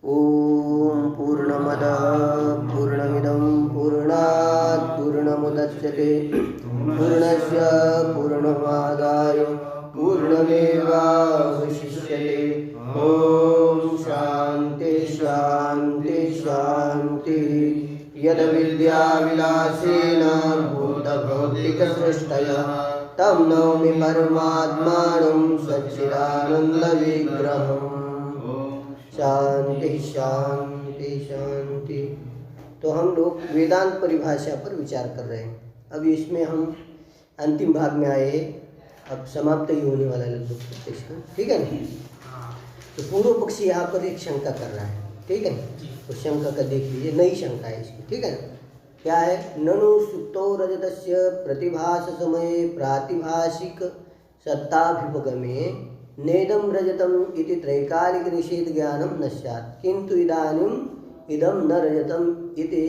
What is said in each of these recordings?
ॐ पूर्णमदः पूर्णमिदं पूर्णात् पूर्णमुदच्यते पूर्णस्य पूर्णमादाय पूर्णमेवावशिष्यते। ॐ शान्ति शान्ति शान्तिः। यद्विद्याविलासेन भूतभौतिकसृष्टयः तं नौमि परमात्मानं सच्चिदानन्दविग्रहम्। शांति शांति शांति। तो हम लोग वेदांत परिभाषा पर विचार कर रहे हैं। अब इसमें हम अंतिम भाग में आए, अब समाप्त ही होने वाला है लगभग, ठीक है ना। तो पूर्व पक्षी यहाँ पर एक शंका कर रहा है, ठीक है। तो शंका का देख लीजिए, नई शंका है इसकी, ठीक है ना। क्या है? ननु सुप्तो रजतस्य प्रतिभास समये प्रातिभाषिक सत्ताभिपगमे नेदम रजतम इति त्रैकालिक निषेध ज्ञानम न स्यात्, किंतु इदानीम इदम न रजतम इति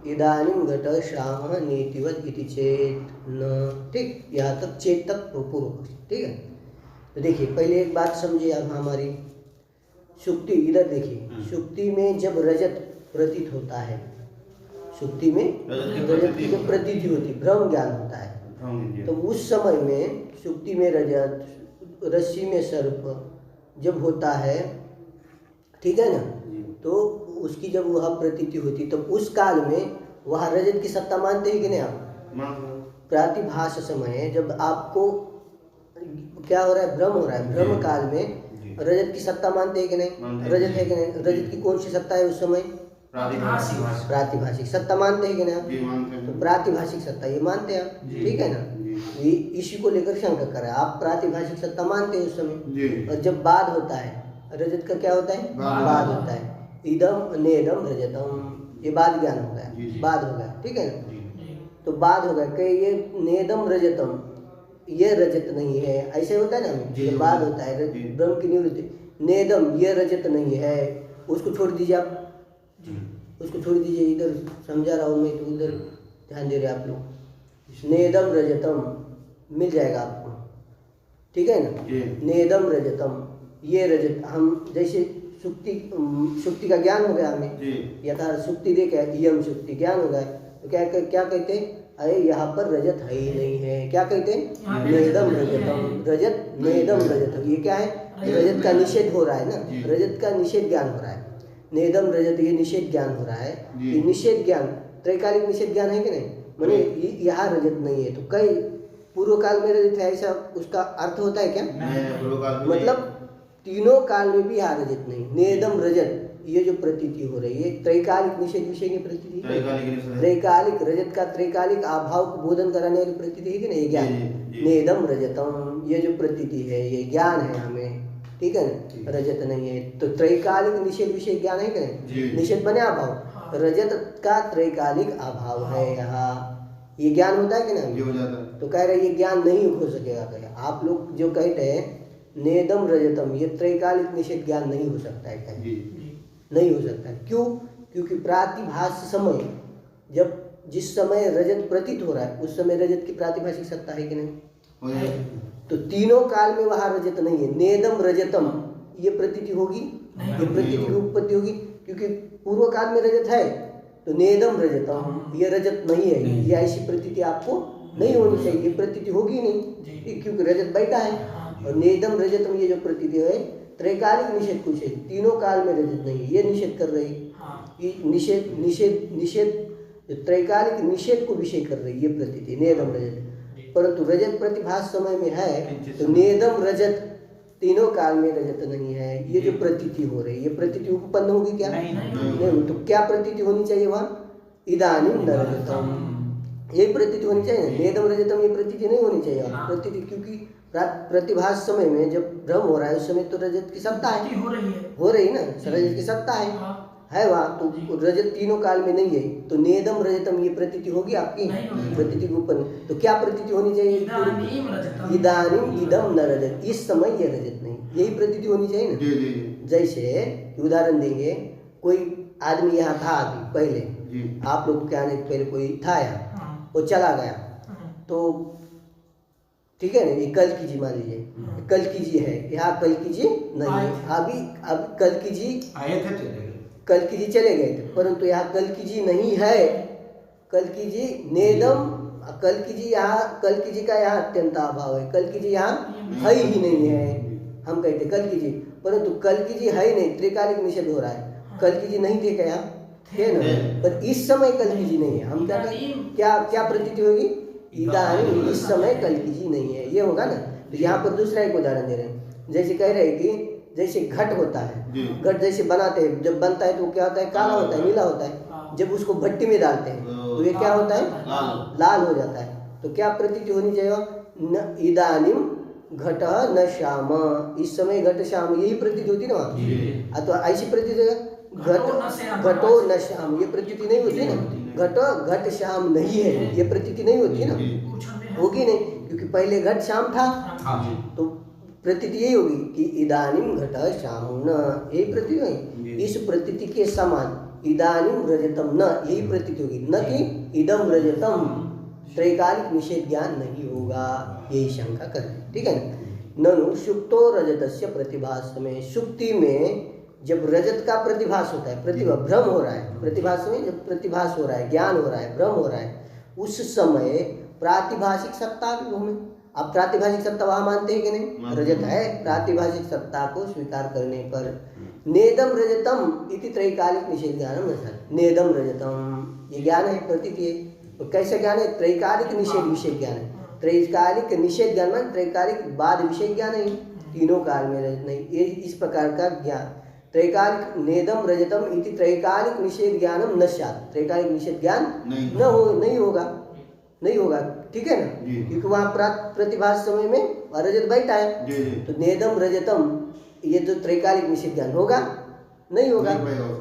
इदानीम घट श्यामः नीतिवत इति चेत न। ठीक, यहाँ तक चेत तक पूर्व पक्षी, ठीक है। तो देखिए पहले एक बात समझिए अब हमारी सुक्ति, इधर देखिए सुक्ति में जब रजत प्रतीत होता है, सुक्ति में रजत की जब प्रतीति होती, भ्रम ज्ञान होता है, तो उस समय में सुक्ति में रजत, रस्सी में सर्प जब होता है, ठीक है ना, तो उसकी जब वह प्रतीति होती तो उस काल में वह रजत की सत्ता मानते हैं कि नहीं आप? प्रातिभास समय जब आपको क्या हो रहा है, भ्रम हो रहा है, भ्रम काल में रजत की सत्ता मानते हैं कि नहीं? रजत है कि नहीं? रजत की कौन सी सत्ता है उस समय? प्रातिभाषिक सत्ता मानते हैं कि नहीं? तो प्रातिभाषिक सत्ता ये मानते हैं आप, ठीक है ना। ये इसी को लेकर शंका कर रहा है, आप प्रातिभाषिक सत्ता मानते हैं उस समय, और जब बाद होता है रजत का क्या होता है? बाद होता है। इदम नेदम रजतम, ये बाद ज्ञान हो गया, बाद हो गया, ठीक है ना। तो बाद हो गया कि ये नेदम रजतम, ये रजत नहीं है, ऐसे होता है ना, ये बाद होता है, ब्रह्म की निवृत्ति। नेदम, ये रजत नहीं है, उसको छोड़ दीजिए आप, उसको छोड़ दीजिए, इधर समझा रहा हूँ मैं, तो उधर ध्यान दे रहे आप लोग। नेदम रजतम मिल जाएगा आपको, ठीक है ना। नेदम रजतम, ये रजत, हम जैसे सुक्ति का ज्ञान हो गया हमें, यथा सुक्ति देखे यम सुक्ति ज्ञान हो गया, तो क्या कहते हैं? अरे यहाँ पर रजत है ही नहीं है, क्या कहते हैं? नेदम रजतम, रजत नेदम रजतम, ये क्या है? रजत का निषेध हो रहा है ना, रजत का निषेध ज्ञान हो रहा है। नेदम रजत, ये निषेध ज्ञान हो रहा है, ये निषेध ज्ञान त्रैकालिक निषेध ज्ञान है कि नहीं? माने यहाँ रजत नहीं है, तो कई पूर्व काल में रजत है, ऐसा उसका अर्थ होता है क्या? मतलब तीनों काल में भी यहाँ रजत नहीं। नेदम रजत, ये जो प्रतीति हो रही है त्रैकालिक निषेध विषय की प्रतीति, त्रैकालिक रजत का त्रैकालिक अभाव को बोधन कराने वाली प्रतीति है कि नहीं? ज्ञान। नेदम रजतम, ये जो प्रतीति है ये ज्ञान है हमें, ठीक है ना, रजत नहीं है। तो त्रैकालिक निषेध विषय ज्ञान है कि नहीं? निषेध बने अभाव, रजत का त्रैकालिक अभाव है यहाँ, ये ज्ञान होता है कि नहीं? तो कह रहे ये ज्ञान नहीं हो सकेगा। कहे आप लोग जो कहते हैं नेदम रजतम, ये त्रैकालिक निषेध ज्ञान नहीं हो सकता है, कहे नहीं हो सकता है। क्यों? क्योंकि प्रातिभास समय, जब जिस समय रजत प्रतीत हो रहा है उस समय रजत की प्रातिभाषिक सत्ता है कि नहीं? तो तीनों काल में वहां रजत नहीं है। नेदम रजतम, ये प्रतीति होगी, ये प्रतीति की उत्पत्ति होगी, क्योंकि पूर्व काल में रजत है, तो नेदम रजतम, ये रजत नहीं है, ये ऐसी प्रतीति आपको नहीं होनी चाहिए, ये प्रतीति होगी नहीं, क्योंकि रजत बैठा है। और नेदम रजतम, ये जो प्रतीति है त्रैकालिक निषेध कुछ है, तीनों काल में रजत नहीं है, ये निषेध कर रही है। निषेध निषेध निषेध त्रैकालिक निषेध को विषय कर रही है ये प्रतीति नेदम रजत। परंतु रजत प्रतिभास समय में है, तो नेदम रजत तीनों काल में रजत नहीं है, ये जो प्रतीति हो रही है ये प्रतीति उत्पन्न होगी क्या? नहीं। तो क्या प्रतीति होनी चाहिए वहाँ? इदानीम न रजतम, ये प्रतीति होनी चाहिए। नेदम रजतम ये प्रतीति नहीं होनी चाहिए प्रतीति, क्योंकि प्रतिभास समय में जब भ्रम हो रहा है उस समय तो रजत की सत्ता है, हो रही ना, रजत की सत्ता है वहाँ, तो रजत तीनों काल में नहीं है, तो नेदम रजतम ये प्रतीति होगी आपकी, प्रतीति के ऊपर। तो क्या प्रतीति होनी चाहिए? इदानीम इदम न रजत, इस समय ये रजत नहीं, यही प्रतीति होनी चाहिए ना। जैसे उदाहरण देंगे, कोई आदमी यहाँ था अभी पहले, आप लोग क्या नहीं, पहले कोई था यहाँ, वो चला गया, तो ठीक है ना, ये कल की जी मान लीजिए, कल की जी है यहाँ, कल की जी नहीं है, अभी अब कल की जी आए थे, कल्कि जी चले गए थे, परंतु यहाँ कल्कि जी नहीं है। कल्कि जी नेदम, कल्कि जी का यहाँ अत्यंत अभाव है। कल्कि जी यहाँ है ही नहीं है। हम कहते कल्कि जी, परंतु कल्कि जी है ही नहीं, त्रिकालिक निषेध हो रहा है। कल्कि जी नहीं थे क्या? थे ना, पर इस समय कल्कि जी नहीं है। हम क्या कहें, क्या प्रतीति होगी? इदानीम, इस समय कल्कि जी नहीं है, ये होगा ना। तो यहाँ पर दूसरा एक उदाहरण दे रहे हैं। जैसे कह रहे हैं कि जैसे घट होता है, घट जैसे बनाते हैं, जब बनता है तो क्या होता है? काला होता है, नीला होता है। जब उसको भट्टी में डालते हैं तो ये क्या होता है? लाल हो जाता है। तो क्या प्रतीति होनी चाहिए? न इदानीम घट न श्याम, इस समय घट श्याम, यही प्रतीति होती ना वहाँ। तो ऐसी प्रतीति घटो न श्याम, ये प्रतीति नहीं होती ना। घट श्याम नहीं है, ये प्रतीति नहीं होती ना, होगी नहीं, क्योंकि पहले घट श्याम था। तो प्रतीति यही होगी कि इदानीम घट श्याम न, यही प्रतीति होगी। इस प्रतीति के समान इदानीम रजतम न, यही प्रतीति होगी, न कि इदम रजतम। त्रैकालिक निषेध ज्ञान नहीं होगा, यही शंका करें। ठीक है ना। ननु सुप्तो रजतस्य प्रतिभास में, सुप्ति में जब रजत का प्रतिभास होता है, प्रतिभा भ्रम हो रहा है, प्रतिभास में जब प्रतिभास हो रहा है, ज्ञान हो रहा है, भ्रम हो रहा है, उस समय प्रातिभाषिक सत्ता भी हमें, अब प्रातिभाषिक सत्ता वहां मानते हैं कि नहीं? रजत है, प्रातिभाषिक सत्ता को स्वीकार करने पर नेदम रजतम इति त्रैकालिक निषेध ज्ञानम, नेदम रजतम ये ज्ञान है, प्रतीति है। तो कैसे ज्ञान है? त्रैकालिक निषेध विषय ज्ञान है। त्रैकालिक निषेध ज्ञान मान त्रैकालिक बाद विषय ज्ञान है, तीनों काल में रजत नहीं, ये इस प्रकार का ज्ञान। त्रैकालिक नेदम रजतम इति त्रैकालिक निषेध ज्ञानम न स्यात्, त्रैकालिक निषेध ज्ञान नहीं होगा। ठीक है ना, क्योंकि वहाँ प्रतिभास समय में रजत बैठा है। तो नेदम रजतम ये तो त्रैकालिक निषेध ज्ञान होगा नहीं होगा,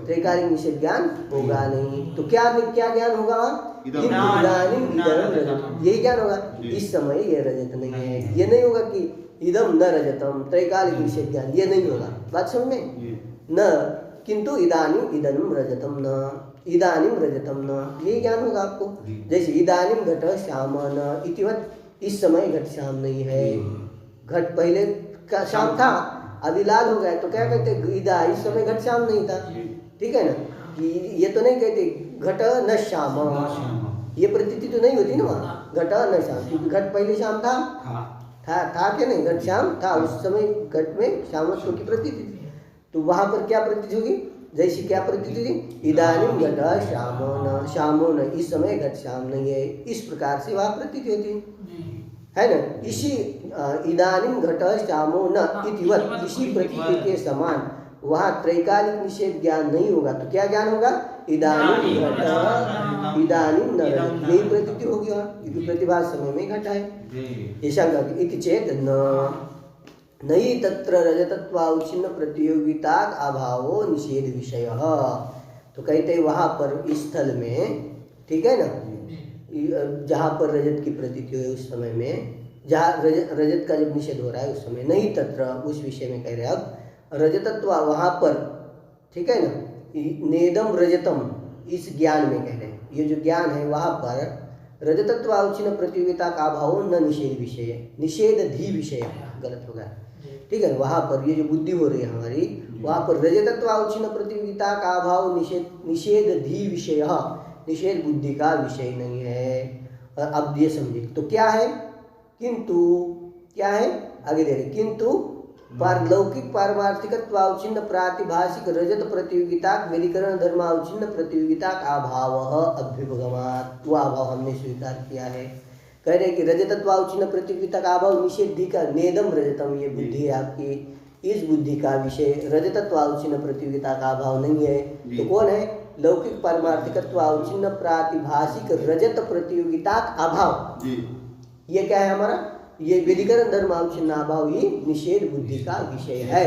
त्रैकालिक निषेध ज्ञान होगा नहीं। तो क्या ज्ञान होगा वहाँ? इदानीम इदम रजतम, यही ज्ञान होगा। इस समय ये रजत नहीं है, ये नहीं होगा कि इदम न रजतम, त्रैकालिक निषेध ज्ञान ये नहीं होगा। बात समझ में न, किंतु इदानीम इदम रजतम न, इदानीम रजतम न, यही ज्ञान होगा आपको। जैसे इदानीम घट श्याम न इतिवत, इस समय घट श्याम नहीं है। घट पहले का श्याम था, अभी लाल हो गया, तो क्या कहते? इस समय घट श्याम नहीं था। ठीक है ना, ये तो नहीं कहते घट न श्याम, ये प्रतीति तो नहीं होती ना वहाँ, घट न श्याम, क्योंकि घट पहले श्याम था क्या नहीं? घट श्याम था, उस समय घट में श्यामत्व की प्रतीति थी। तो वहाँ पर क्या प्रतीति होगी? जैसे क्या प्रतीति थी? इदानीम घट श्यामो न, इस समय घट श्याम नहीं है, इस प्रकार से वहाँ प्रतीति होती है ना। इसी इदानीम घट श्यामो न इतिवत, इसी प्रतीति के समान वहाँ त्रैकालिक निषेध ज्ञान नहीं होगा। तो क्या ज्ञान होगा? इदानीम घट इदानीम न, यही प्रतीति होगी वहाँ, क्योंकि प्रतिभास समय में घट है। ऐसा इति चेत नहीं तत्र रजतत्वावच्छिन्न प्रतियोगिता अभावो निषेध विषय। तो कहते हैं वहाँ पर इस स्थल में, ठीक है ना, जहाँ पर रजत की प्रतीति है उस समय में, जहाँ रजत का जब निषेध हो रहा है उस समय, नहीं तत्र उस विषय में कह रहे हैं अब रजतत्व वहाँ पर, ठीक है ना, नेदम रजतम इस ज्ञान में कह रहे हैं, ये जो ज्ञान है वहाँ पर रजतत्वावच्छिन्न प्रतियोगिता का अभाव न निषेध विषय, निषेध धी विषय, गलत होगा। ठीक है, वहाँ पर ये जो बुद्धि हो रही है हमारी, वहाँ पर रजतत्वावच्छिन्न प्रतियोगिता का अभाव निषेध धी विषय, निषेध बुद्धि का विषय नहीं है। और अब ये समझिए तो क्या है? किंतु क्या है? आगे दे रहे, किंतु लौकिक पारमार्थिकत्वावच्छिन्न प्रातिभाषिक रजत प्रतियोगिता व्यधिकरण धर्मावच्छिन्न प्रतियोगिता का अभाव अभ्युपगमात्, वह अभाव हमने स्वीकार किया है। कह रहे कि रजतत्वावच्छिन्न प्रतियोगिता का अभाव निषेधी का नेदम रजतम, ये बुद्धि है आपकी, इस बुद्धि का विषय रजतत्वावच्छिन्न प्रतियोगिता का अभाव नहीं है। तो कौन है? लौकिक पारमार्थिकत्वावच्छिन्न प्रातिभाषिक रजत प्रतियोगिता अभाव, ये क्या है हमारा? ये व्यधिकरण धर्मावच्छिन्न अभाव ही निषेध बुद्धि का विषय है।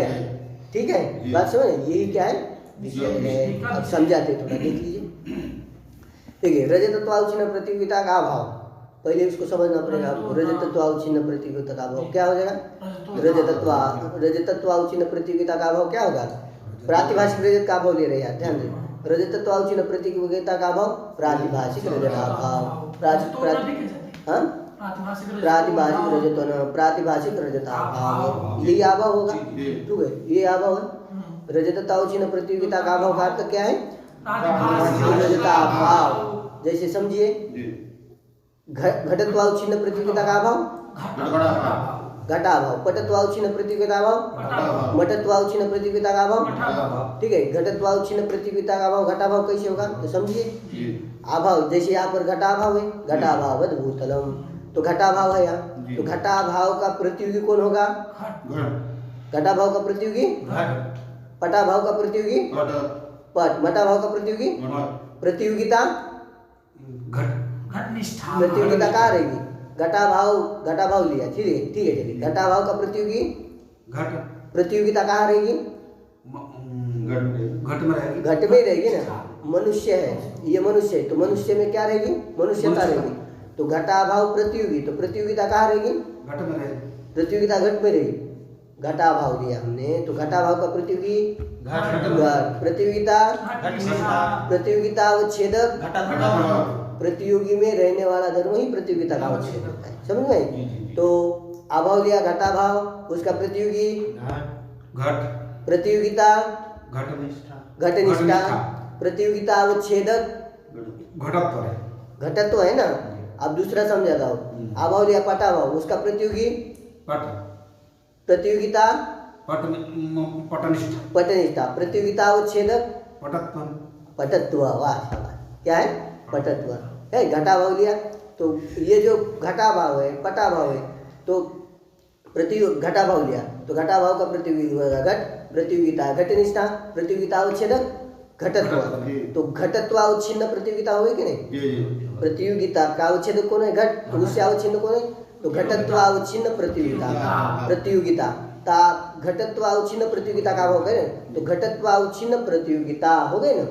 ठीक है, बात समझ, यही क्या है? विषय है। अब समझाते थोड़ा, देख लीजिए। देखिए, रजतत्वावच्छिन्न प्रतियोगिता का अभाव, पहले इसको समझना पड़ेगा आपको। रजतत्वावच्छिन्न प्रतियोगिता का अभाव क्या हो जाएगा? रजतत्वावच्छिन्न प्रतियोगिता का अभाव क्या होगा? प्रातिभाषिक रजत का अभाव ले रहे हैं, ध्यान दें। रजतत्वावच्छिन्न प्रतियोगिता का अभाव प्रातिभाषिक रजत अभाव, प्रातिभाषिक रजत अभाव, यही अभाव होगा। ठीक है, ये अभाव है। रजततावच्छिन्न प्रतियोगिता का अभाव का अर्थ क्या है? रजताभाव। जैसे समझिए, घटत्वावच्छिन्न प्रतियोगिता का अभाव घटाभाव, पटत्वावच्छिन्न प्रतियोगिता अभाव मटत्वावच्छिन्न प्रतियोगिता का अभाव। ठीक है, घटत्वावच्छिन्न प्रतियोगिता का अभाव घटाभाव कैसे होगा तो समझिए। अभाव जैसे यहाँ पर घटाभाव है, घटाभावद भूतलम, तो घटाभाव है यहाँ, तो घटाभाव का प्रतियोगी कौन होगा? घटाभाव का प्रतियोगी पटाभाव का प्रतियोगी पट, मटाभाव का प्रतियोगी प्रतियोगिता प्रतियोगिता कहाँ रहेगी? घटाभाव लिया, ठीक है चलिए। घटाभाव का प्रतियोगी प्रतियोगिता कहाँ रहेगी? घट में रहेगी ना। मनुष्य है, ये मनुष्य है, तो मनुष्य में क्या रहेगी? मनुष्यता रहेगी। तो घटाभाव प्रतियोगी, तो प्रतियोगिता कहाँ रहेगी? प्रतियोगिता घट में रहेगी। घटाभाव लिया हमने, तो घटाभाव का प्रतियोगी प्रतियोगिता प्रतियोगिता अवच्छेदक प्रतियोगी में रहने वाला धर्म ही प्रतियोगिता का अवच्छेद होता है, समझ में? तो अभाव लिया घटाभाव, उसका प्रतियोगी प्रतियोगिता घटनिष्ठा प्रतियोगिता अवच्छेदक घटत्व है ना। अब दूसरा समझाता हूँ। अभाव लिया पटाभाव, उसका प्रतियोगी प्रतियोगिता पटनिष्ठा प्रतियोगिता अवच्छेदक पटत्व। वाह, क्या है? पटत्व है। घटाभाव लिया, तो ये जो घटाभाव है पटाभाव है, तो घटाभाव लिया, तो घटाभाव का प्रतियोगी घट प्रतियोगिता घटनिष्ठा प्रतियोगिता अवच्छेदक घटत्व। तो घटत्व अवच्छिन्न प्रतियोगिता होगी कि नहीं? प्रतियोगिता का अवच्छेदक कौन है? घट, उससे अवच्छिन्न कौन है? तो घटत्व अवच्छिन्न प्रतियोगिता घटत्व अवच्छिन्न प्रतियोगिता का हो गए, तो घटत्व अवच्छिन्न प्रतियोगिता हो गए ना।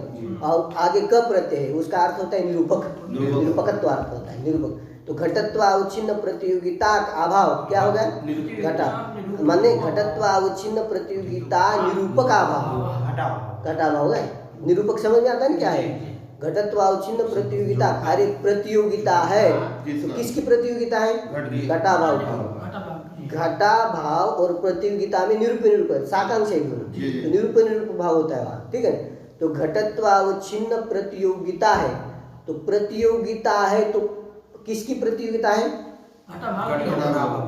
और आगे क प्रत्यय है, उसका अर्थ होता है निरूपक, निरूपकत्व अर्थ होता है निरूपक। तो घटत्व अवच्छिन्न प्रतियोगिता का अभाव क्या होगा? घटा, माने घटत्व अवच्छिन्न प्रतियोगिता निरूपक अभाव घटाभाव होगा। निरूपक समझ में आता है क्या है? घटत्व अवच्छिन्न प्रतियोगिता, अरे प्रतियोगिता है तो किसकी प्रतियोगिता है? घटाभाव की। घटाभाव और प्रतियोगिता में निरूपक साकांक्ष है, तो निरूपक भाव होता है वहाँ, ठीक है। तो घटत्व अवच्छिन्न प्रतियोगिता है, तो प्रतियोगिता है तो किसकी प्रतियोगिता है?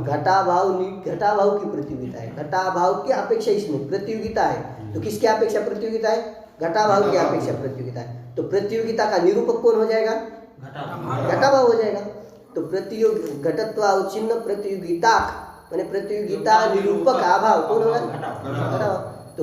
घटाभाव की प्रतियोगिता है। घटाभाव की अपेक्षा इसमें प्रतियोगिता है, तो किसकी अपेक्षा प्रतियोगिता है? घटाभाव की अपेक्षा प्रतियोगिता है। तो प्रतियोगिता का निरूपक कौन हो जाएगा? घटाभाव हो जाएगा। तो घटत्व अवच्छिन्न प्रतियोगिता माने प्रतियोगिता निरूपक अभाव कौन होगा? घटाभाव। तो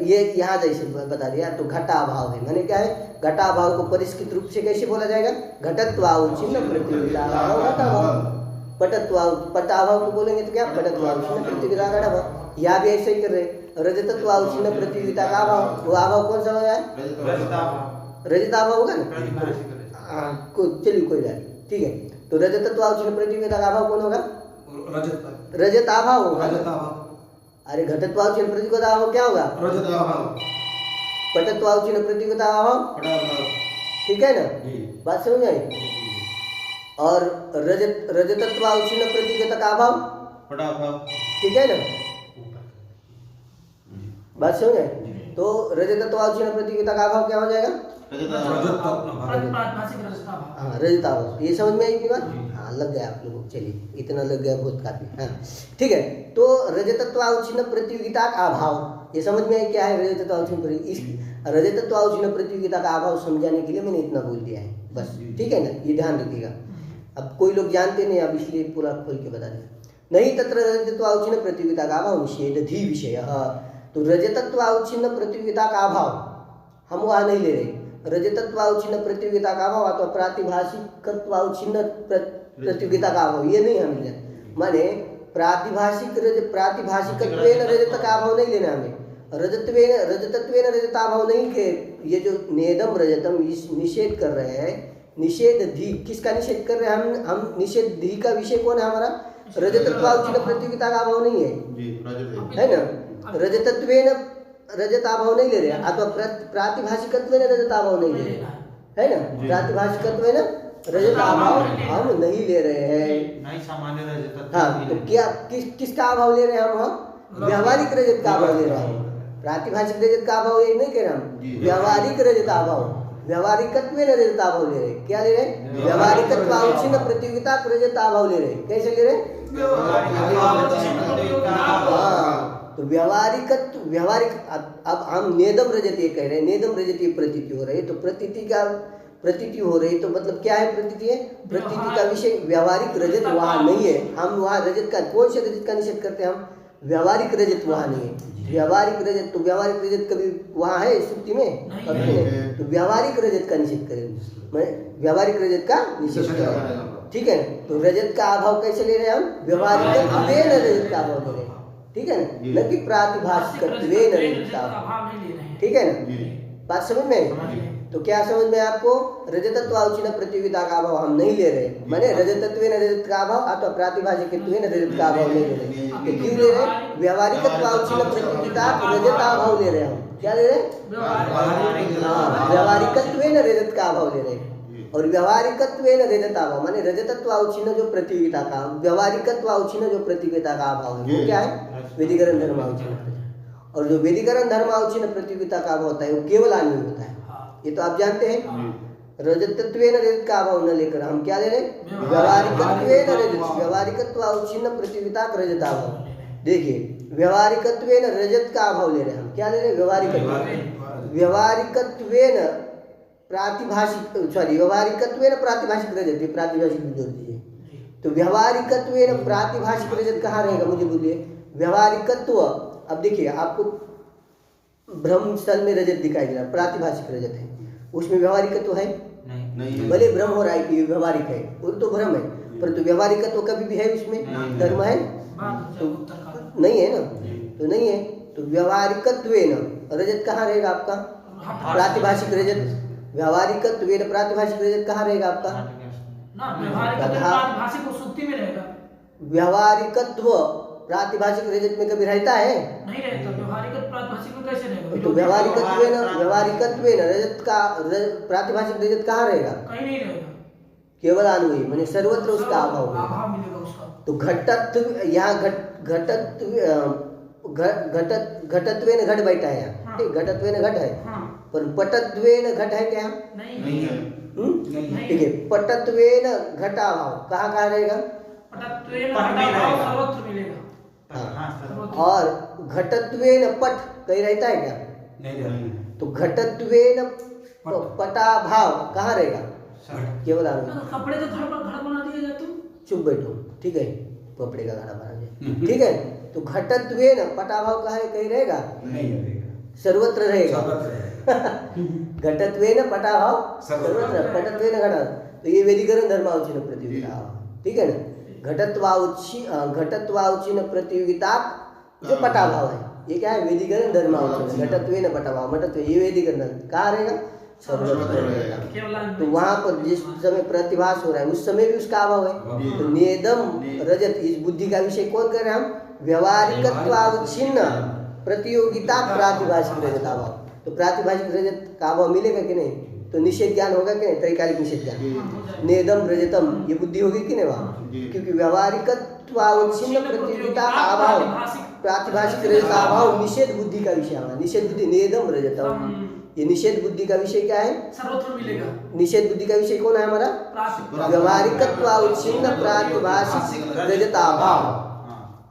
ये यहाँ जैसे बता दिया, तो घटाभाव है माने क्या है? घटाभाव को परिष्कृत रूप से कैसे बोला जाएगा? घटत्व अवच्छिन्न प्रतियोगिता घटाभाव। पटाभाव को बोलेंगे तो क्या? पटत्व अवच्छिन्न प्रतियोगिता घटाभाव। यहाँ भी ऐसे ही कर रहे। रजतत्व अवच्छिन्न प्रतियोगिता का अभाव, वो अभाव कौन सा हो जाए? रजताभाव होगा ना। चलिए कोई बात, ठीक है। तो रजतत्व अवच्छिन्न प्रतियोगिता का अभाव कौन होगा? रजताभाव होगा। अरे घटत्वावच्छिन्न प्रतियोगिता अभाव क्या होगा? पटत्वावच्छिन्न प्रतियोगिता अभाव, ठीक है ना? बात समझ आई? और रजतत्वावच्छिन्न प्रतियोगिता का अभाव, ठीक है ना? बात समझ आई? तो रजतत्वावच्छिन्न प्रतियोगिता का अभाव क्या हो जाएगा? हाँ, रजताभाव। ये समझ में आई इतनी बात? हाँ, लग गया आप लोगों को। चलिए, इतना लग गया बहुत काफी। हाँ, ठीक है। तो रजतत्वावच्छिन्न प्रतियोगिता का अभाव, ये समझ में आई क्या है? रजतत्वावच्छिन्न प्रतियोगिता का अभाव समझाने के लिए मैंने इतना बोल दिया है, बस, ठीक है ना? ये ध्यान रखिएगा। अब कोई लोग जानते नहीं, अब इसलिए पूरा खोल के बता दिया। नहीं तत्र रजतत्वावच्छिन्न प्रतियोगिता का अभाव निषेधि विषय। तो रजतत्वावच्छिन्न प्रतियोगिता का अभाव हम वहाँ नहीं ले रहे। रजतत्वावच्छिन्न प्रतियोगिता का अभाव अथवा प्रातिभाषिकत्वावच्छिन्न प्रतियोगिता का अभाव, ये नहीं हम लेना। माने प्रातिभाषिकत्वेन रजत का अभाव नहीं लेना हमें। रजतत्वेन रजताभाव नहीं के, ये जो नेदम रजतम निषेध कर रहे हैं, निषेध धी, किसका निषेध कर रहे हैं हम निषेध धी का विषय कौन है हमारा? रजतत्वावच्छिन्न प्रतियोगिता का अभाव नहीं है ना? रजतत्वेन रजताभाव नहीं ले रहे, अथवा प्रातिभाषिकत्वेन रजताभाव नहीं ले रहे, है ना? प्रातिभाषिकत्वेन रजताभाव हम नहीं ले रहे हैं, नहीं सामान्य रजत। हाँ, तो क्या किसका अभाव ले रहे हैं हम? व्यावहारिक रजत का अभाव ले रहे हैं। प्रातिभाषिक रजत का अभाव ये नहीं कह रहे हम, व्यावहारिक रजत अभाव, व्यावहारिकत्व में रजत अभाव ले रहे। क्या ले रहे? व्यावहारिकत्व अवच्छिन्न प्रतियोगिता रजत अभाव ले रहे। कैसे ले रहे? हाँ, तो व्यावहारिकत्व, व्यावहारिक, अब हम नेदम रजत ये कह रहे हैं, नेदम रजत ये प्रतीति हो रही है, तो प्रतीति का प्रतीति हो रही, तो मतलब क्या है प्रतीति है? प्रतीति का विषय व्यावहारिक रजत वहाँ नहीं है। हम वहाँ रजत का, कौन से रजत का निषेध करते हैं हम? व्यावहारिक रजत वहाँ नहीं है। व्यावहारिक रजत, तो व्यावहारिक रजत कभी वहाँ है श्रुति में? कभी नहीं। तो व्यावहारिक रजत का निषेध करें, मैं व्यावहारिक रजत का निषेध करें, ठीक है। तो रजत का अभाव कैसे ले रहे हैं हम? व्यावहारिक रजत का अभाव ले रहे हैं, ठीक है ना, न कि प्रातिभाषिक रजत का अभाव, ठीक है ना। बात समझ में? तो क्या समझ में आपको? रजतत्व अवच्छिन्न प्रतियोगिता का अभाव हम नहीं ले रहे, माने रजतत्व रजत का अभाव अथवा प्रातिभाषिक रजत का अभाव नहीं ले रहे। तो क्यों ले रहे? व्यावहारिकत्व अवच्छिन्न प्रतियोगिता रजत अभाव ले रहे हम। क्या ले रहे? हाँ, व्यावहारिकत्व रजत का अभाव ले रहे। और व्यावहारिकत्व रजत अभाव माने रजतत्व अवच्छिन्न जो प्रतियोगिता का, व्यावहारिकत्व अवच्छिन्न जो प्रतियोगिता का अभाव है वो क्या है? वेदीकरण धर्म अवच्छिन्न। और जो वेदीकरण धर्म अवच्छिन्न प्रतियोगिता का अभाव होता है वो केवल आनी होता है, ये तो आप जानते हैं। रजतत्व रजत का अभाव न लेकर हम क्या ले रहे? व्यावहारिकत्व रजत, व्यावहारिकत्व अवच्छिन्न प्रतियोगिता रजत अभाव। देखिए, व्यावहारिकत्व रजत का अभाव ले रहे हैं हम। क्या ले रहे? व्यावहारिकत्व, व्यावहारिकत्व प्रातिभाषिक, सॉरी, व्यावहारिकत्व प्रातिभाषिक रजत, ये प्रातिभाषिक भी जोड़ दीजिए। तो व्यावहारिकत्व प्रातिभाषिक रजत कहाँ रहेगा? मुझे बोलिए। व्यावहारिकत्व, अब देखिए आपको ब्रह्म स्थल में रजत दिखाई दे रहा है, प्रातिभाषिक रजत है, उसमें व्यावहारिकत्व है? नहीं। भले भ्रम हो रहा है कि व्यावहारिक है, वो तो भ्रम है, परंतु व्यावहारिकत्व कभी भी है उसमें? धर्म है तो नहीं है ना, तो नहीं है। तो व्यावहारिकत्व रजत कहाँ रहेगा आपका? प्रातिभाषिक रजत। व्यावहारिकत्व प्रातिभाषिक रजत कहाँ रहेगा आपका? व्यावहारिकत्व प्रातिभाषिक रजत में कभी रहता है? नहीं रहता। व्यावहारिकत्व प्रातिभाषिक में कैसे रहेगा? तो व्यावहारिकत्व रजत का, प्रातिभाषिक रजत कहाँ रहेगा? कहीं नहीं रहेगा, केवल अन्वयी, माने सर्वत्र उसका अभाव मिलेगा उसका। तो घटत्व, यहाँ घटत्व घट बैठा है यहाँ, ठीक, घटत्व घट है, पर पटत्व घट है क्या? नहीं है, ठीक है। पटत्व घटाभाव कहाँ रहेगा? सर्वत्र मिलेगा। और घटत्वेन पट कहीं रहता है क्या? नहीं। तो घटत्वेन पटाभाव कहाँ रहेगा? केवल कपड़े का घर बना दिया जाए, तुम चुप बैठो, ठीक है, कपड़े का घर बना दिया, ठीक है। तो घटत्वेन पटाभाव कहाँ कहीं रहेगा? नहीं, सर्वत्र रहेगा। घटत्वेन पटाभाव सर्वत्र, पटत्वेन घट, तो ये वेदीकरण धर्मावच्छिन्न प्रतियोगिता, ठीक है ना। घटत्वावच्छिन्न प्रतियोगिता जो पटाभाव है, ये क्या है? वेदीकरण धर्मावच्छिन्न। घटत्वेन पटाभाव, मटत्व, ये वेदीकरण कहाँ रहेगा? सर्वत्र रहेगा। तो वहाँ पर जिस समय प्रतिभास हो रहा है उस समय भी उसका अभाव है। तो नेदम रजत, इस बुद्धि का विषय कौन कर रहे हैं हम? व्यावहारिकत्वावच्छिन्न प्रतियोगिता प्रातिभाषिक रजत अभाव। तो प्रातिभाषिक रजत का अभाव मिलेगा कि नहीं? तो निषेध ज्ञान होगा कि नहीं? त्रैकालिक निषेध ज्ञान, नेदम रजतम, ये बुद्धि होगी कि नहीं वहाँ? क्योंकि व्यावहारिकत्वावच्छिन्न प्रतियोगिता अभाव, प्रातिभाषिक रजत अभाव निषेध बुद्धि का विषय है। निषेध बुद्धि नेदम रजतम, ये निषेध बुद्धि का विषय क्या है? सर्वत्र मिलेगा। निषेध बुद्धि का विषय कौन है हमारा? व्यावहारिकत्वावच्छिन्न प्रातिभाषिक रजत अभाव,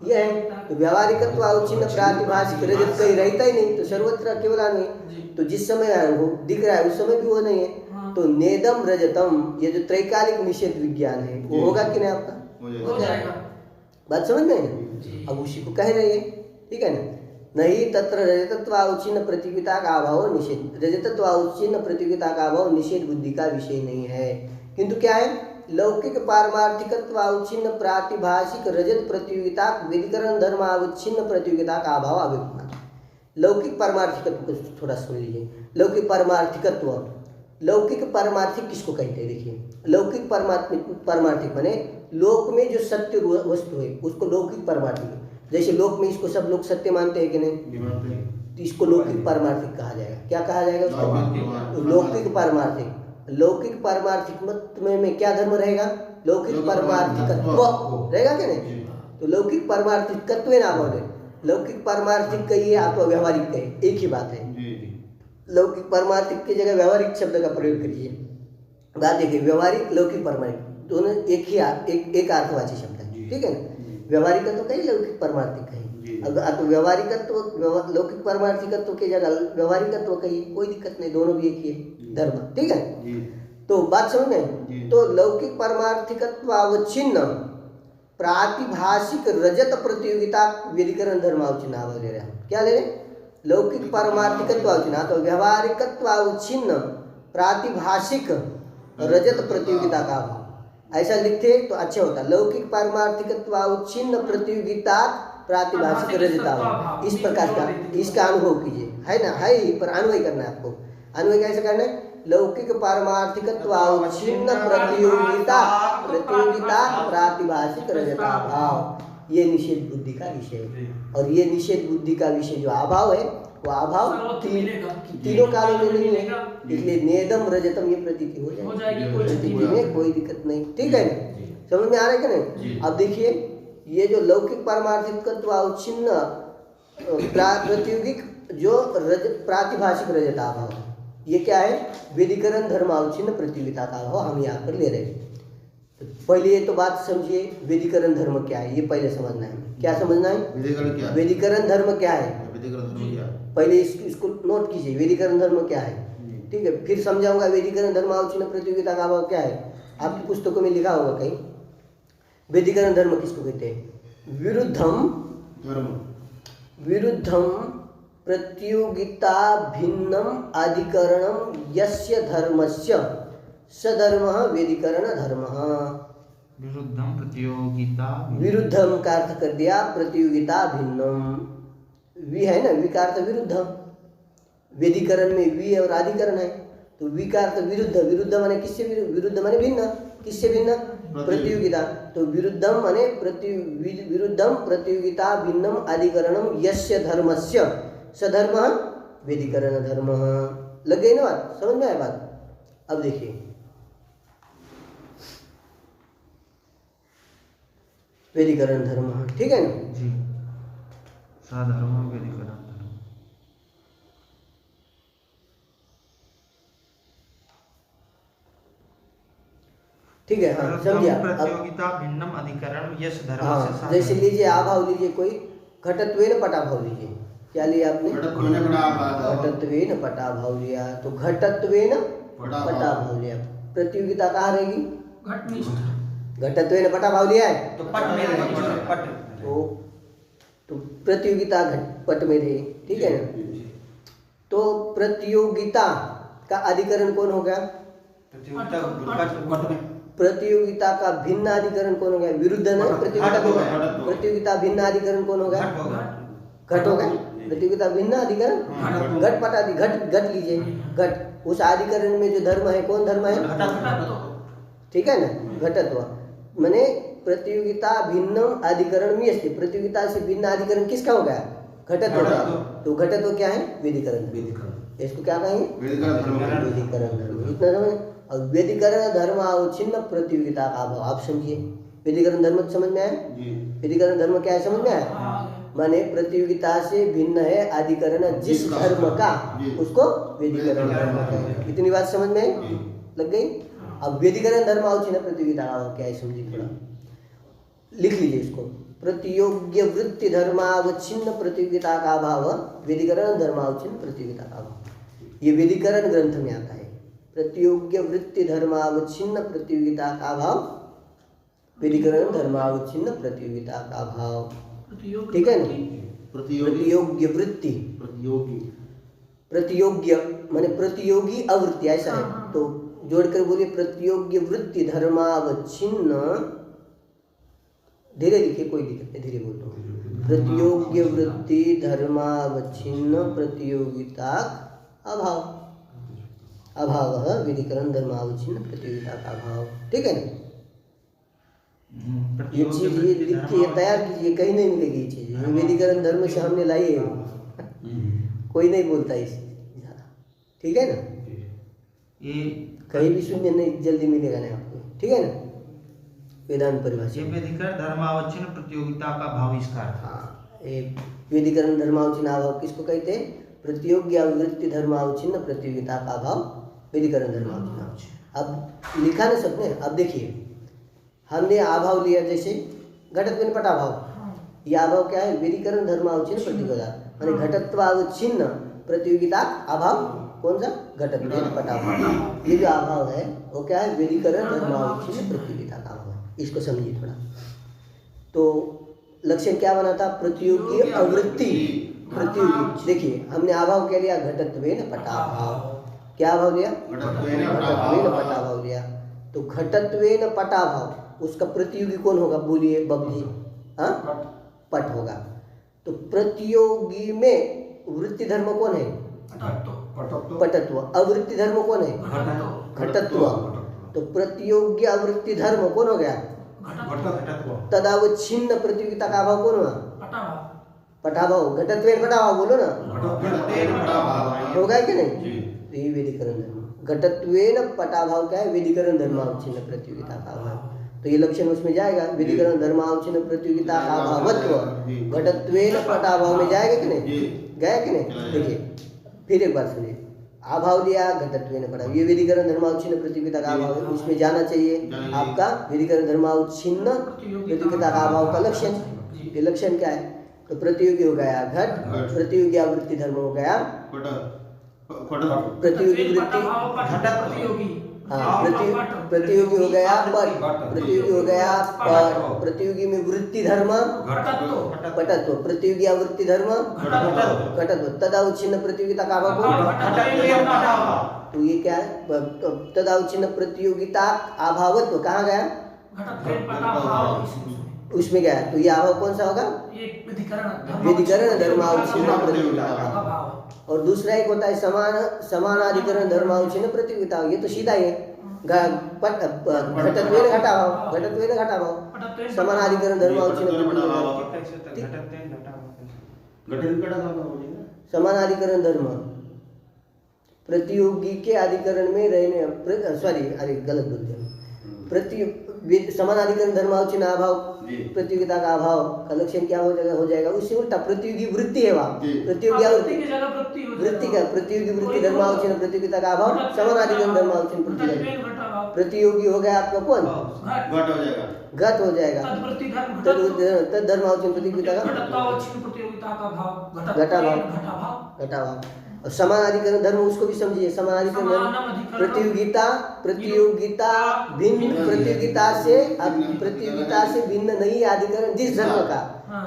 ये है। तो व्यावहारिकत्वावच्छिन्न प्रातिभाषिक रजत कहीं रहता ही नहीं, तो सर्वत्र केवल नहीं। तो जिस समय वो दिख रहा है उस समय भी वो नहीं है। तो नेदम रजतम, ये जो त्रैकालिक निषेध विज्ञान है वो होगा कि नहीं आपका? हो जाएगा। बात समझ में? अब उसी को कह रहे हैं, ठीक है ना। नहीं तत्र रजतत्वावच्छिन्न प्रतियोगिता का अभाव निषेध, रजतत्वावच्छिन्न प्रतियोगिता का अभाव निषेध बुद्धि का विषय नहीं है, किंतु क्या है? लौकिक पारमार्थिकत्वावच्छिन्न प्रातिभाषिक रजत प्रतियोगिता वेदीकरण धर्मावच्छिन्न प्रतियोगिता का अभाव अभिप्राय। लौकिक पारमार्थिकत्व को थोड़ा सुन लीजिए। लौकिक पारमार्थिकत्व, लौकिक पारमार्थिक किसको कहते हैं? देखिए, लौकिक पारमार्थिक माने लोक में जो सत्य वस्तु है उसको लौकिक पारमार्थिक। जैसे लोक में इसको सब लोग सत्य मानते हैं कि नहीं, तो इसको लौकिक पारमार्थिक कहा जाएगा। क्या कहा जाएगा उसको? लौकिक पारमार्थिक। लौकिक पारमार्थिक मत में क्या धर्म रहेगा? लौकिक पारमार्थिकत्व रहेगा क्या नहीं? तो लौकिक पारमार्थिकत्व ना बोले, लौकिक पारमार्थिक कहिए अथवा व्यवहारिक कहिए, एक ही बात है। लौकिक पारमार्थिक की जगह व्यवहारिक शब्द का प्रयोग करिए। बात देखिए, व्यवहारिक लौकिक पारमार्थिक दोनों एक ही एक अर्थवाची शब्द है, ठीक है ना। व्यवहारिकत्व कही, लौकिक पारमार्थिक कही। अगर व्यवहारिकत्व लौकिक पारमार्थिकत्व की जगह व्यवहारिकत्व कहिए, कोई दिक्कत नहीं, दोनों भी एक ही है धर्म, ठीक है। तो बात समझ में, तो लौकिक पारमार्थिकत्व अवच्छिन्न प्रातिभाषिक रजत प्रतियोगिता व्यधिकरण धर्म अवच्छिन्न ले रहे हैं। क्या ले रहे हैं? लौकिक पारमार्थिकत्व अवच्छिन्न तो व्यवहारिकत्व अवच्छिन्न प्रातिभाषिक रजत प्रतियोगिता का अभाव, ऐसा लिखते तो अच्छा होता। लौकिक पारमार्थिकत्व अवच्छिन्न प्रतियोगिता प्रातिभाषिक रजत, इस प्रकार का इसका अनुभव कीजिए, है ना, है ही, पर अन्वय करना है आपको। अन्वय कैसे करना है? लौकिक पारमार्थिकत्व अवच्छिन्न प्रतियोगिता प्रातिभाषिक रजताभाव, ये निषेध बुद्धि का विषय है। और ये निषेध बुद्धि का विषय जो अभाव है, वो अभाव तीनों कालों में नहीं है, इसलिए नेदम रजतम ये प्रतीति हो जाएगी, प्रतीति में कोई दिक्कत नहीं, ठीक है ना। समझ में आ रहा है कि नहीं? अब देखिए, ये जो लौकिक पारमार्थिकत्व अवच्छिन्न प्रातियोगिक जो प्रातिभाषिक रजताभाव, ये क्या है? व्यधिकरण धर्म अवच्छिन्न प्रतियोगिता का अभाव हम यहाँ पर ले रहे हैं। तो पहले ये तो बात समझिए, व्यधिकरण धर्म क्या है, ये पहले समझना है। क्या समझना है? व्यधिकरण धर्म क्या है, पहले इसको नोट कीजिए। व्यधिकरण धर्म क्या है, ठीक है, फिर समझाऊंगा व्यधिकरण धर्म अवच्छिन्न प्रतियोगिता का अभाव क्या है। आपकी पुस्तकों में लिखा होगा कहीं, व्यधिकरण धर्म किसको कहते हैं? विरुद्धम प्रतियोगिता भिन्नम अधिकरणम यस्य धर्मस्य सधर्मः व्यधिकरण धर्मः। विरुद्धम प्रतियोगिता, विरुद्धम का अर्थ कर दिया प्रतियोगिता भिन्नम, वि है ना, वि का अर्थ विरुद्ध, व्यधिकरण में वि और अधिकरण है, तो वि का अर्थ विरुद्ध, विरुद्ध माने किससे विरुद्ध, माने भिन्न, किससे भिन्न? प्रतियोगिता। तो विरुद्धम माने विरुद्धम प्रतियोगिता भिन्नम अधिकरणम यस्य धर्मस्य सधर्म व्यधिकरण धर्म। लग गई ना बात, समझ में आया बात? अब देखिए, व्यधिकरण धर्म, ठीक है ना जी, सधर्म व्यधिकरण धर्म, ठीक है। हाँ, समझिए। प्रतियोगिता भिन्नम अधिकरण यश धर्म से। हाँ, जैसे लीजिए आभाव लीजिए, कोई घटत्वेन पटाभाव लीजिए। क्या लिया आपने? घटत्वेन पटाभाव लिया, तो घटत्वेन पटाभाव लिया, प्रतियोगिता कहाँ रहेगी? घटत्वेन पटाभाव लिया है तो पट में पट, तो प्रतियोगिता पट में रही, ठीक है ना। तो प्रतियोगिता का अधिकरण कौन हो गया? प्रतियोगिता का भिन्न अधिकरण कौन हो गया? विरुद्ध नहीं, प्रतियोगिता भिन्न अधिकरण कौन हो गया? घट हो गया। प्रतियोगिता भिन्न अधिकरण घट पटादि, घट लीजिए, घट, उस अधिकरण में जो धर्म है, कौन धर्म है? ठीक है ना, घटत्व माने प्रतियोगिता भिन्नम अधिकरण में अस्ति, प्रतियोगिता से भिन्न अधिकरण किसका हो गया? घटत्व का। तो घटत्व क्या है? व्यधिकरण। इसको क्या कहेंगे? व्यधिकरण धर्म। इतना समझ। और व्यधिकरण धर्म अवच्छिन्न प्रतियोगिता का अभाव, आप समझिए। व्यधिकरण धर्म समझ में आया? व्यधिकरण धर्म क्या है, समझ में आया? माने प्रतियोगिता से भिन्न है अधिकरण जिस धर्म का, उसको व्यधिकरण धर्म कहेंगे। इतनी बात समझ में लग गई? अब व्यधिकरण धर्म अवच्छिन्न प्रतियोगिता का अभाव क्या है, समझिए थोड़ा, लिख लीजिए इसको। प्रतियोग्य वृत्ति धर्मावच्छिन्न प्रतियोगिता का अभाव, व्यधिकरण धर्मावच्छिन्न प्रतियोगिता का अभाव, ये व्यधिकरण ग्रंथ में आता है। प्रतियोग्य वृत्ति धर्मावच्छिन्न प्रतियोगिता का अभाव, व्यधिकरण धर्मावच्छिन्न प्रतियोगिता का अभाव, ठीक है ना। प्रतियोग्य वृत्ति, प्रतियोग्य माने प्रतियोगी अवृत्ति, ऐसा है, तो जोड़कर बोलिए प्रतियोग्य वृत्ति धर्मावच्छिन्न, धीरे लिखिए, कोई दिक्कत नहीं, धीरे बोल दो। प्रतियोग्य वृत्ति धर्मावच्छिन्न प्रतियोगिता अभाव, अभाव व्यधिकरण धर्मावच्छिन्न प्रतियोगिता का अभाव, ठीक है ना। ये चीज ये लिखिए, तैयार कीजिए, कहीं नहीं मिलेगी ये चीज, व्यधिकरण धर्म से हमने लाई है, कोई नहीं बोलता इसे ज्यादा, ठीक है ना। ये कहीं भी शून्य नहीं जल्दी मिलेगा नहीं आपको, ठीक है ना। वेदांत परिभाषा व्यधिकरण धर्मावच्छिन्न प्रतियोगिता का भाव इसका। हाँ, व्यतिकरण धर्मावच्छिन्न अभाव किसको कहते हैं? प्रतियोगी आवृत्ति धर्मावच्छिन्न प्रतियोगिता का अभाव व्यतिकरण धर्मावच्छिन्न। अब लिखा ना सबने। अब देखिए हमने अभाव लिया जैसे घटत्वेन पटाभाव, यह अभाव क्या है? व्यतिकरण धर्मावच्छिन्न प्रतियोगिता, माने घटत्वावच्छिन्न प्रतियोगिता अभाव। कौन सा? घटत्वेन पटाभाव। ये जो अभाव है वो क्या है? व्यतिकरण धर्मावच्छिन्न प्रतियोगिता का अभाव है। इसको समझिए थोड़ा। तो लक्षण क्या बना था? प्रतियोगी आवृत्ति प्रतियोगी। देखिए हमने अभाव क्या लिया? घटत्वेन पटाभाव। क्या अभाव लिया? घटत्वेन पटाभाव लिया। तो घटत्वेन पटाभाव उसका प्रतियोगी कौन होगा? बोलिए बब्जी। हाँ, पट होगा। तो प्रतियोगी में वृत्ति धर्म कौन है? पटत्व। अवृत्ति धर्म कौन है? घटत्व। तो प्रतियोगी अवृत्ति धर्म कौन हो गया? तदावच्छिन्न प्रतियोगिता का अभाव कौन हुआ? पटाभाव। घटत्वेन पटाभाव बोलो ना, होगा कि नहीं? तो ये व्यतिकरण धर्म। घटत्वेन पटाभाव क्या है? व्यतिकरण धर्मावच्छिन्न प्रतियोगिता का अभाव। तो ये लक्षण उसमें जाएगा। व्यतिकरण धर्मावच्छिन्न प्रतियोगिता का अभावत्व घटत्वेन पटाभाव में जाएगा कि नहीं? गया कि नहीं? देखिए फिर एक बार सुनिए। अभाव लिया घटत्वेन पटाभाव, ये व्यतिकरण धर्मावच्छिन्न प्रतियोगिता का अभाव है। उसमें जाना चाहिए आपका व्यतिकरण धर्मावच्छिन्न प्रतियोगिता का अभाव का लक्षण। ये लक्षण क्या है? तो प्रतियोगी हो गया घट, प्रतियोगी आवृत्ति धर्म हो गया प्रतियोगी वृत्ति, हाँ प्रतियोगी हो गया पट, प्रतियोगी हो गया पट, प्रतियोगी में वृत्ति धर्म पटत्व, प्रतियोगी आवृत्ति धर्म घटत्व, तदावच्छिन्न प्रतियोगिता का अभाव। तो ये क्या है? तदावच्छिन्न प्रतियोगिता अभावत्व कहाँ गया? उसमें गया। तो ये अभाव कौन सा होगा? व्यतिकरण धर्मावच्छिन्न प्रतियोगिता का। और दूसरा एक होता है समानाधिकरण धर्मावच्छिन्न प्रतियोगिता। ये तो सीधा ही है। घटत्वेन घटाभाव, घटत्वेन घटाभाव, समानाधिकरण धर्मावच्छिन्न प्रतियोगिता। समानाधिकरण धर्म प्रतियोगी के अधिकरण में रहने, सॉरी अरे गलत बोल दिया। समानाधिकरण धर्मावच्छिन्न अभाव प्रतियोगिता का अभाव का लक्षण क्या हो जाएगा? उससे उल्टा प्रतियोगी वृत्ति है वहाँ। प्रतियोगी वृत्ति का प्रतियोगी वृत्ति धर्मावच्छिन्न प्रतियोगिता का अभाव समानाधिकरण धर्मावच्छिन्न प्रतियोगिता। प्रतियोगी हो गया आपका कौन? घट हो जाएगा। तद धर्मावच्छिन्न प्रतियोगिता का घटाभाव। और समानाधिकरण धर्म उसको भी समझिए। समानाधिकरण धर्म प्रतियोगिता भिन्न, प्रतियोगिता से भिन्न नहीं अधिकरण जिस धर्म का,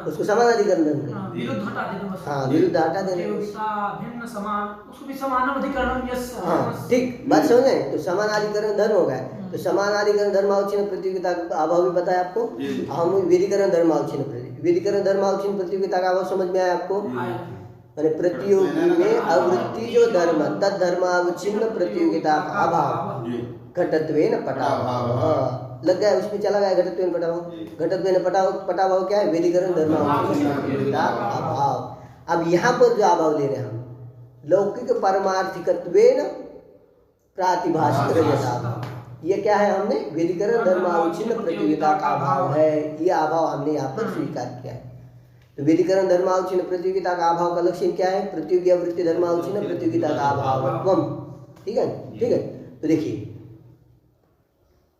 उसको समानाधिकरण धर्म। हाँ विरुद्ध हटा देना। हाँ ठीक बात समझ रहे? तो समानाधिकरण धर्म हो गया। तो समानाधिकरण धर्मावच्छिन्न प्रतियोगिता का अभाव भी बताया आपको। हम व्यतिकरण धर्मावच्छिन्न प्रतियोगिता का अभाव समझ में आया आपको? मैंने प्रतियोगी में आवृत्ति जो धर्म तद धर्मावच्छिन्न प्रतियोगिता का अभाव घटत्वेन पटाभाव लग गया। उसमें चला गया घटत्वेन पटाभाव। घटत्वेन पटाभाव क्या है? व्यतिकरण धर्मावच्छिन्न प्रतियोगिता का अभाव। अब यहाँ पर जो अभाव ले रहे हैं हम, लौकिक पारमार्थिकत्वेन प्रातिभाषिक रजताभाव। ये क्या है? हमने व्यतिकरण धर्मावच्छिन्न प्रतियोगिता का अभाव है। ये अभाव हमने यहाँ पर स्वीकार किया है। तो व्यतिकरण धर्मावच्छिन्न प्रतियोगिता का अभाव का लक्षण क्या है? प्रतियोगी आवृत्ति धर्मावच्छिन्न प्रतियोगिता का अभावत्वम। ठीक है, ठीक है। तो देखिए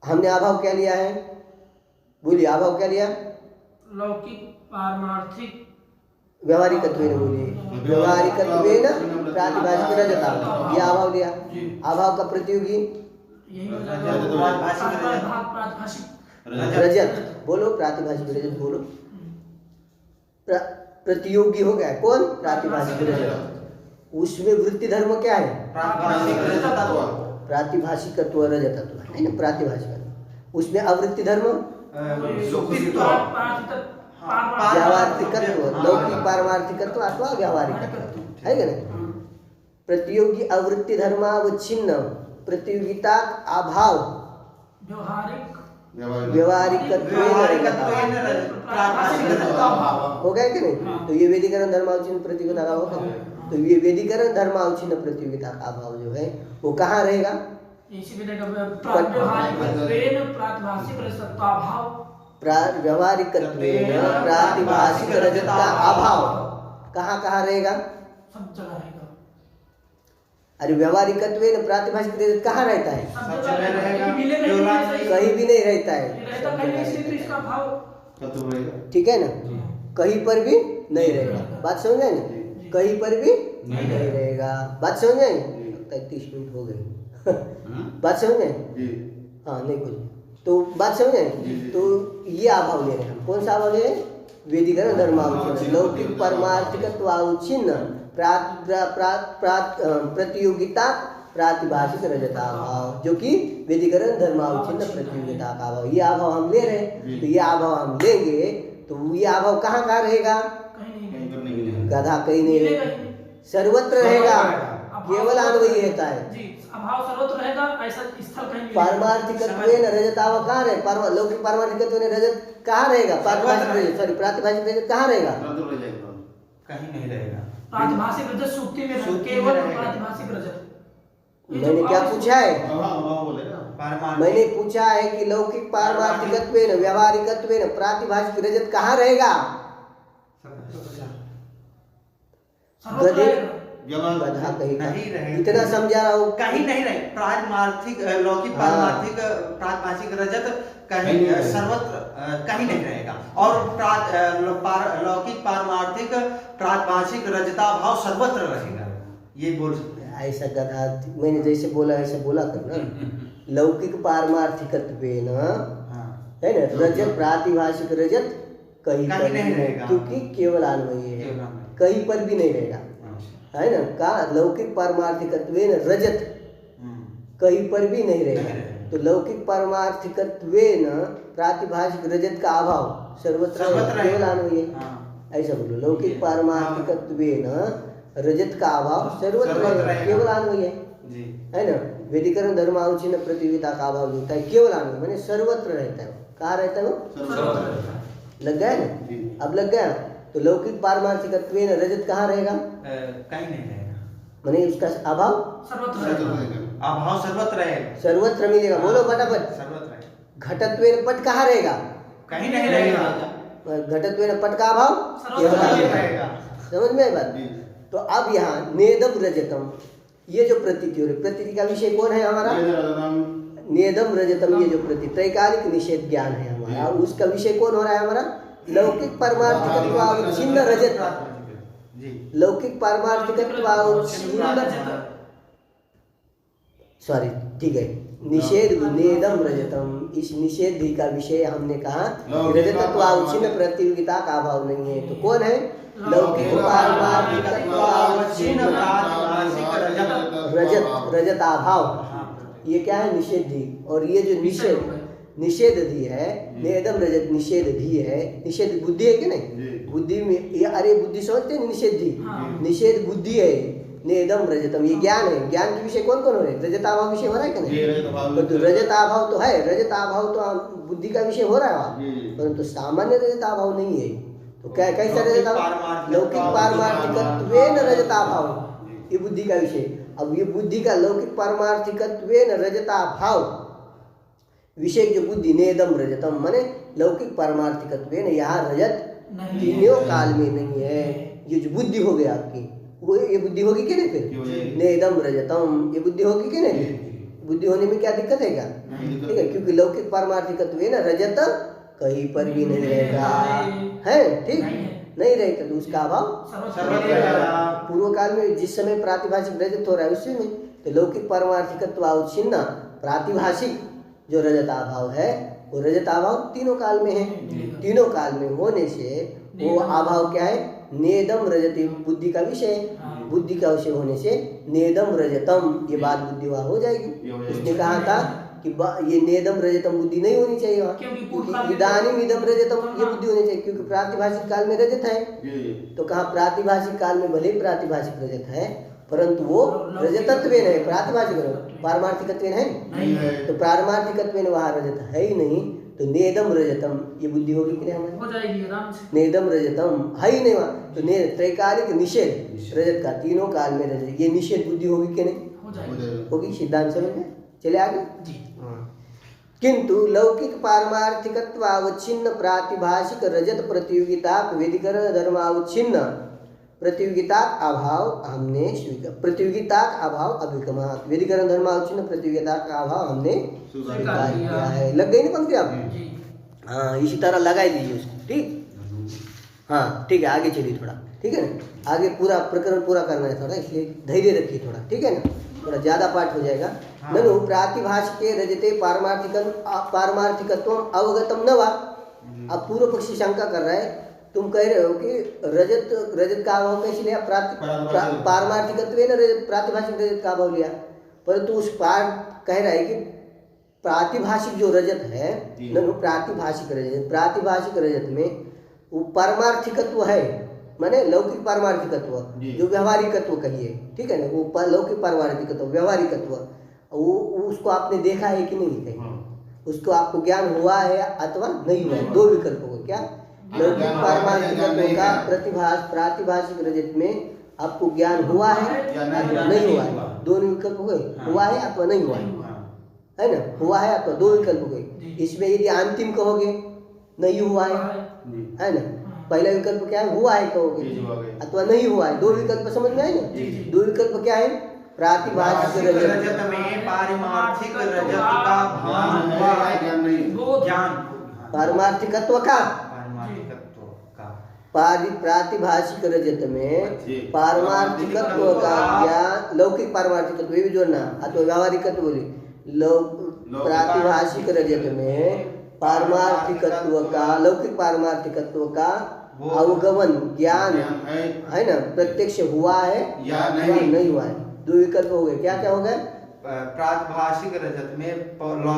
हमने अभाव क्या लिया है? बोलिए अभाव क्या लिया? लौकिक पारमार्थिक व्यवहारिकत्वेन, बोलिए व्यवहारिकत्वेन प्रातिभाषिक रजताभाव। ये अभाव लिया। अभाव का प्रतियोगी रजत। बोलो प्रातिभाषिक रजत बोलो। प्रतियोगी हो गया कौन? प्रातिभाषिक रजत। उसमें वृत्ति धर्म क्या है? प्रातिभाषिकत्व रजतत्व है ना, प्रातिभाषिक। उसमें अवृत्ति धर्म व्यावहारिकत्व, लौकिक पारमार्थिकत्व अथवा व्यावहारिकत्व है क्या ना। प्रतियोगी अवृत्ति धर्मावच्छिन्न प्रतियोगिता अभाव व्यवहारिकत्व हो गया कि नहीं? तो ये व्यतिकरण धर्मावच्छिन्न प्रतियोगिता का होगा। तो ये व्यतिकरण धर्मावच्छिन्न प्रतियोगिता का अभाव जो है वो कहाँ रहेगा? व्यावहारिकत्वेन प्रातिभाषिक रजत का अभाव कहाँ कहाँ रहेगा? सब जगह रहेगा। अरे व्यावहारिकत्वेन प्रातिभाषिक रजत कहाँ रहता है? सब जगह रहेगा। मिलेगा ही नहीं, सही। कहीं भी नहीं रहता है। रहता कहीं नहीं, इसलिए तो इसका भाव ठीक है ना, कहीं पर भी नहीं रहेगा। बात समझ आए ना, कहीं पर भी नहीं रहेगा। बात समझ आए? 33 मिनट हो गए। बात समझ आए? हाँ नहीं कुछ तो बात समझ आए? तो ये अभाव ले रहे हैं हम। कौन सा अभाव ले रहे हैं? वेदीकरण धर्मावच्छिन्न लौकिक परमार्थिकत्वावच्छिन्न प्रतियोगिता प्रातिभाषिक रजताभाव, जो कि वेदीकरण धर्मावच्छिन्न प्रतियोगिता का अभाव, ये अभाव हम ले रहे हैं। तो ये अभाव हम लेंगे तो ये अभाव कहाँ कहाँ रहेगा? कहीं नहीं। गधा कहीं नहीं रहेगा, सर्वत्र रहेगा, केवल अन्वयी रहता है। जी, अभाव सर्वत्र रहेगा, ऐसा स्थल कहीं नहीं। पारमार्थिकत्वेन रजताभाव कहाँ रहे? लौकिक पारमार्थिकत्वेन रजत कहाँ रहेगा? प्रातिभाषिक रजत कहाँ रहेगा? कहीं नहीं रहेगा। प्रातिभाषिक रजत सुक्ति में सुक्ति केवल में रहेगा। प्रातिभाषिक रजत। मैंने क्या पूछा है? पारमार्थिक मैंने पूछा है कि लौकिक पारमार्थिकत्वेन व्यावहारिकत्वेन प्रातिभाषिक रजत कहाँ रहेगा? सर्वत्र गधे रहेगा। गधा कहीं का। नहीं रहेगा। इतना समझा रहा हूँ। कहीं नहीं रहे। पारमार्थिक लौकिक हाँ। पारमार्थिक प्रातिभाषिक रजत कहीं नहीं रहेगा। सर्वत्र कहीं नहीं रहेगा। और लौकिक पारमार्थिक प्रातिभाषिक रजताभाव सर्वत्र रहेगा। ये बोल सकते हैं। ऐसा गधा मैंने जैसे बोला ऐसा बोला करना। लौकिक पारमार्थिकत्वेन हाँ। है ना, रजत प्रातिभाषिक रजत कहीं पर कहीं भी नहीं नहीं, रहेगा। क्योंकि केवल अन्वयी है, केवल अन्वयी। कहीं पर भी नहीं रहेगा, है ना। का लौकिक पारमार्थिकत्वेन रजत कहीं पर भी नहीं रहेगा। नहीं रहेगा। तो लौकिक पारमार्थिकत्वेन प्रातिभाषिक रजत का अभाव सर्वत्र सर्वत्र केवल है। अन्वयी है। हाँ। ऐसा बोलो, लौकिक पारमार्थिकत्वेन रजत का अभाव सर्वत्र सर्वत्र है, है। केवल अन्वयी है, जी। है ना। वेदीकरण धर्मावच्छिन्न प्रतियोगिता का अभाव होता है, केवल अन्वयी माने सर्वत्र रहता है। कहाँ रहता है वो? लग गया ना? अब लग गया। तो लौकिक पारमार्थिकत्वेन रजत कहाँ रहेगा? कहीं नहीं रहेगा। माने उसका अभाव सर्वत्र रहेगा। अभाव सर्वत्र रहेगा। सर्वत्र मिलेगा। बोलो फटाफट। सर्वत्र रहेगा। घटत्वेन पट कहाँ रहेगा? कहीं नहीं रहेगा। घटत्वेन पट का अभाव सर्वत्र केवल कहीं अन्वयी। रहेगा। समझ में आई बात? तो अब यहाँ नेदम रजतम, ये जो प्रतीति हो रही, प्रतीति का विषय कौन है हमारा? नेदम रजतम, ये जो प्रतीति त्रैकालिक निषेध ज्ञान है हमारा, उसका विषय कौन हो रहा है हमारा? लौकिक पारमार्थिकत्वावच्छिन्न रजत। जी। लौकिक पारमार्थिकत्वावच्छिन्न, सॉरी ठीक है, निषेध नेदम रजतम, इस निषेध का विषय हमने कहा रजतत्वावच्छिन्न प्रतियोगिता का अभाव नहीं है। तो कौन है? लौकिक पारमार्थिकत्वावच्छिन्न रजत, रजताभाव। ये क्या है? निषेधी। और ये जो निषेध धी है, नेदम रजत निषेध धी है। निषेध बुद्धि है कि नहीं? बुद्धि में ये, अरे बुद्धि समझते हैं निषेध धी? निषेध बुद्धि है। नेदम रजतम ये ज्ञान है। ज्ञान के विषय कौन कौन हो रहे? रजताभाव विषय हो रहा है कि नहीं? तो रजताभाव तो है, रजताभाव तो बुद्धि का विषय हो रहा है, परंतु सामान्य रजताभाव नहीं है। तो क्या कैसा रजताभाव? लौकिक पारमार्थिकत्वेन रजताभाव, ये बुद्धि का विषय। अब ये बुद्धि का लौकिक पारमार्थिकत्वेन रजताभाव विषय जो बुद्धि नेदम रजतम, माने लौकिक पारमार्थिकत्वेन यहाँ रजत तीनों काल में नहीं है। ये जो बुद्धि हो गई आपकी, वो ये बुद्धि होगी कि नहीं? फिर नेदम रजतम ये बुद्धि होगी कि नहीं? बुद्धि होने में क्या दिक्कत है क्या? ठीक है, क्योंकि लौकिक पारमार्थिकत्वेन रजत कहीं पर भी नहीं रहेगा, है ठीक नहीं रहेगा। तो उसका अभाव पूर्व काल में जिस समय प्रातिभाषिक रजत हो रहा है उसी में, तो लौकिक पारमार्थिकत्वावच्छिन्न प्रातिभाषिक जो रजताभाव है, वो रजताभाव तीनों काल में है। तीनों काल में होने से वो अभाव क्या है? नेदम रजत, बुद्धि का विषय। बुद्धि का विषय होने से नेदम रजतम, ये बात बुद्धि वहाँ हो जाएगी। उसने कहा था कि ये नेदम रजतम बुद्धि नहीं होनी चाहिए वहाँ, क्योंकि इदानीम इदम रजतम ये बुद्धि होनी चाहिए, क्योंकि प्रातिभाषिक काल में रजत है। तो कहा प्रातिभाषिक काल में भले प्रातिभाषिक रजत है, परंतु वो रजतत्वेन है, प्रातिभाषिक पारमार्थिकत्वेन है। तो पारमार्थिकत्वेन वहाँ रजत है ही नहीं, तो नेदम रजतम ये बुद्धि होगी कि नहीं हमारी? हो जाएगी आराम से। नेदम रजतम है ही नहीं वहाँ, तो त्रैकालिक निषेध रजत का, तीनों काल में रजत, ये निषेध बुद्धि होगी कि नहीं? हो जाएगी। होगी। सिद्धांत समझ में चले आगे। जी। किंतु लौकिक पारमार्थिकत्वावच्छिन्न प्रातिभाषिक रजत प्रतियोगिता वेदिकरण धर्मावच्छिन्न प्रतियोगिता अभाव हमने स्वीकार प्रतियोगिता अभाव अभिगमात वेदिकरण धर्मावच्छिन्न प्रतियोगिता का अभाव हमने स्वीकार किया है। लग गई ना पंक्ति आप? हाँ, इसी तरह लगाई दीजिए उसको, ठीक। हाँ ठीक है, आगे चलिए थोड़ा, ठीक है ना। आगे पूरा प्रकरण पूरा करना है थोड़ा, इसलिए धैर्य रखिए थोड़ा, ठीक है ना। थोड़ा ज्यादा पाठ हो जाएगा। ननु प्रातिभाषिके रजते पारमार्थिकत्व अवगतम न वा। अब पूर्व पक्षी शंका कर रहा है, तुम कह रहे हो कि रजत का अभाव कैसे लिया? पारमार्थिकत्व है ना, प्रातिभाषिक रजत का अभाव लिया, परंतु उस पार कह रहा है कि प्रातिभाषिक जो रजत है, ननु प्रातिभाषिक रजत में वो पारमार्थिकत्व है, माने लौकिक पारमार्थिकत्व जो व्यवहारिकत्व कहिए, ठीक है ना। वो लौकिक पारमार्थिकत्व व्यवहारिकत्व, वो उसको आपने देखा है कि नहीं कहीं? उसको आपको ज्ञान हुआ है अथवा नहीं हुआ? दो विकल्प हो, क्या? लौकिक पारमार्थिकत्व का प्रातिभाषिक रजत में आपको ज्ञान हुआ है अथवा नहीं हुआ है? दोनों विकल्प हो गए, हुआ है अथवा नहीं हुआ है ना। हुआ है अथवा दो विकल्प हो गए। इसमें यदि अंतिम कहोगे नहीं हुआ है ना, पहला विकल्प क्या है? हुआ है कहोगे अथवा नहीं हुआ है, दो विकल्प समझ में आए ना। दो विकल्प क्या है? प्रातिभाषिक रजत में पारमार्थिक रजत का भान हुआ है, ज्ञान पारमार्थिकत्व का प्रातिभाषिक रजत में पारमार्थिकत्व का ज्ञान, लौकिक पारमार्थिकत्व ये भी जोड़ना, अथवा व्यावहारिकत्व बोली। प्रातिभाषिक रजत में पारमार्थिकत्व का, लौकिक पारमार्थिकत्व का अवगमन ज्ञान है ना, प्रत्यक्ष हुआ है या नहीं हुआ है? दो विकल्प हो गए, क्या क्या हो गए? प्रातिभाषिक रजत में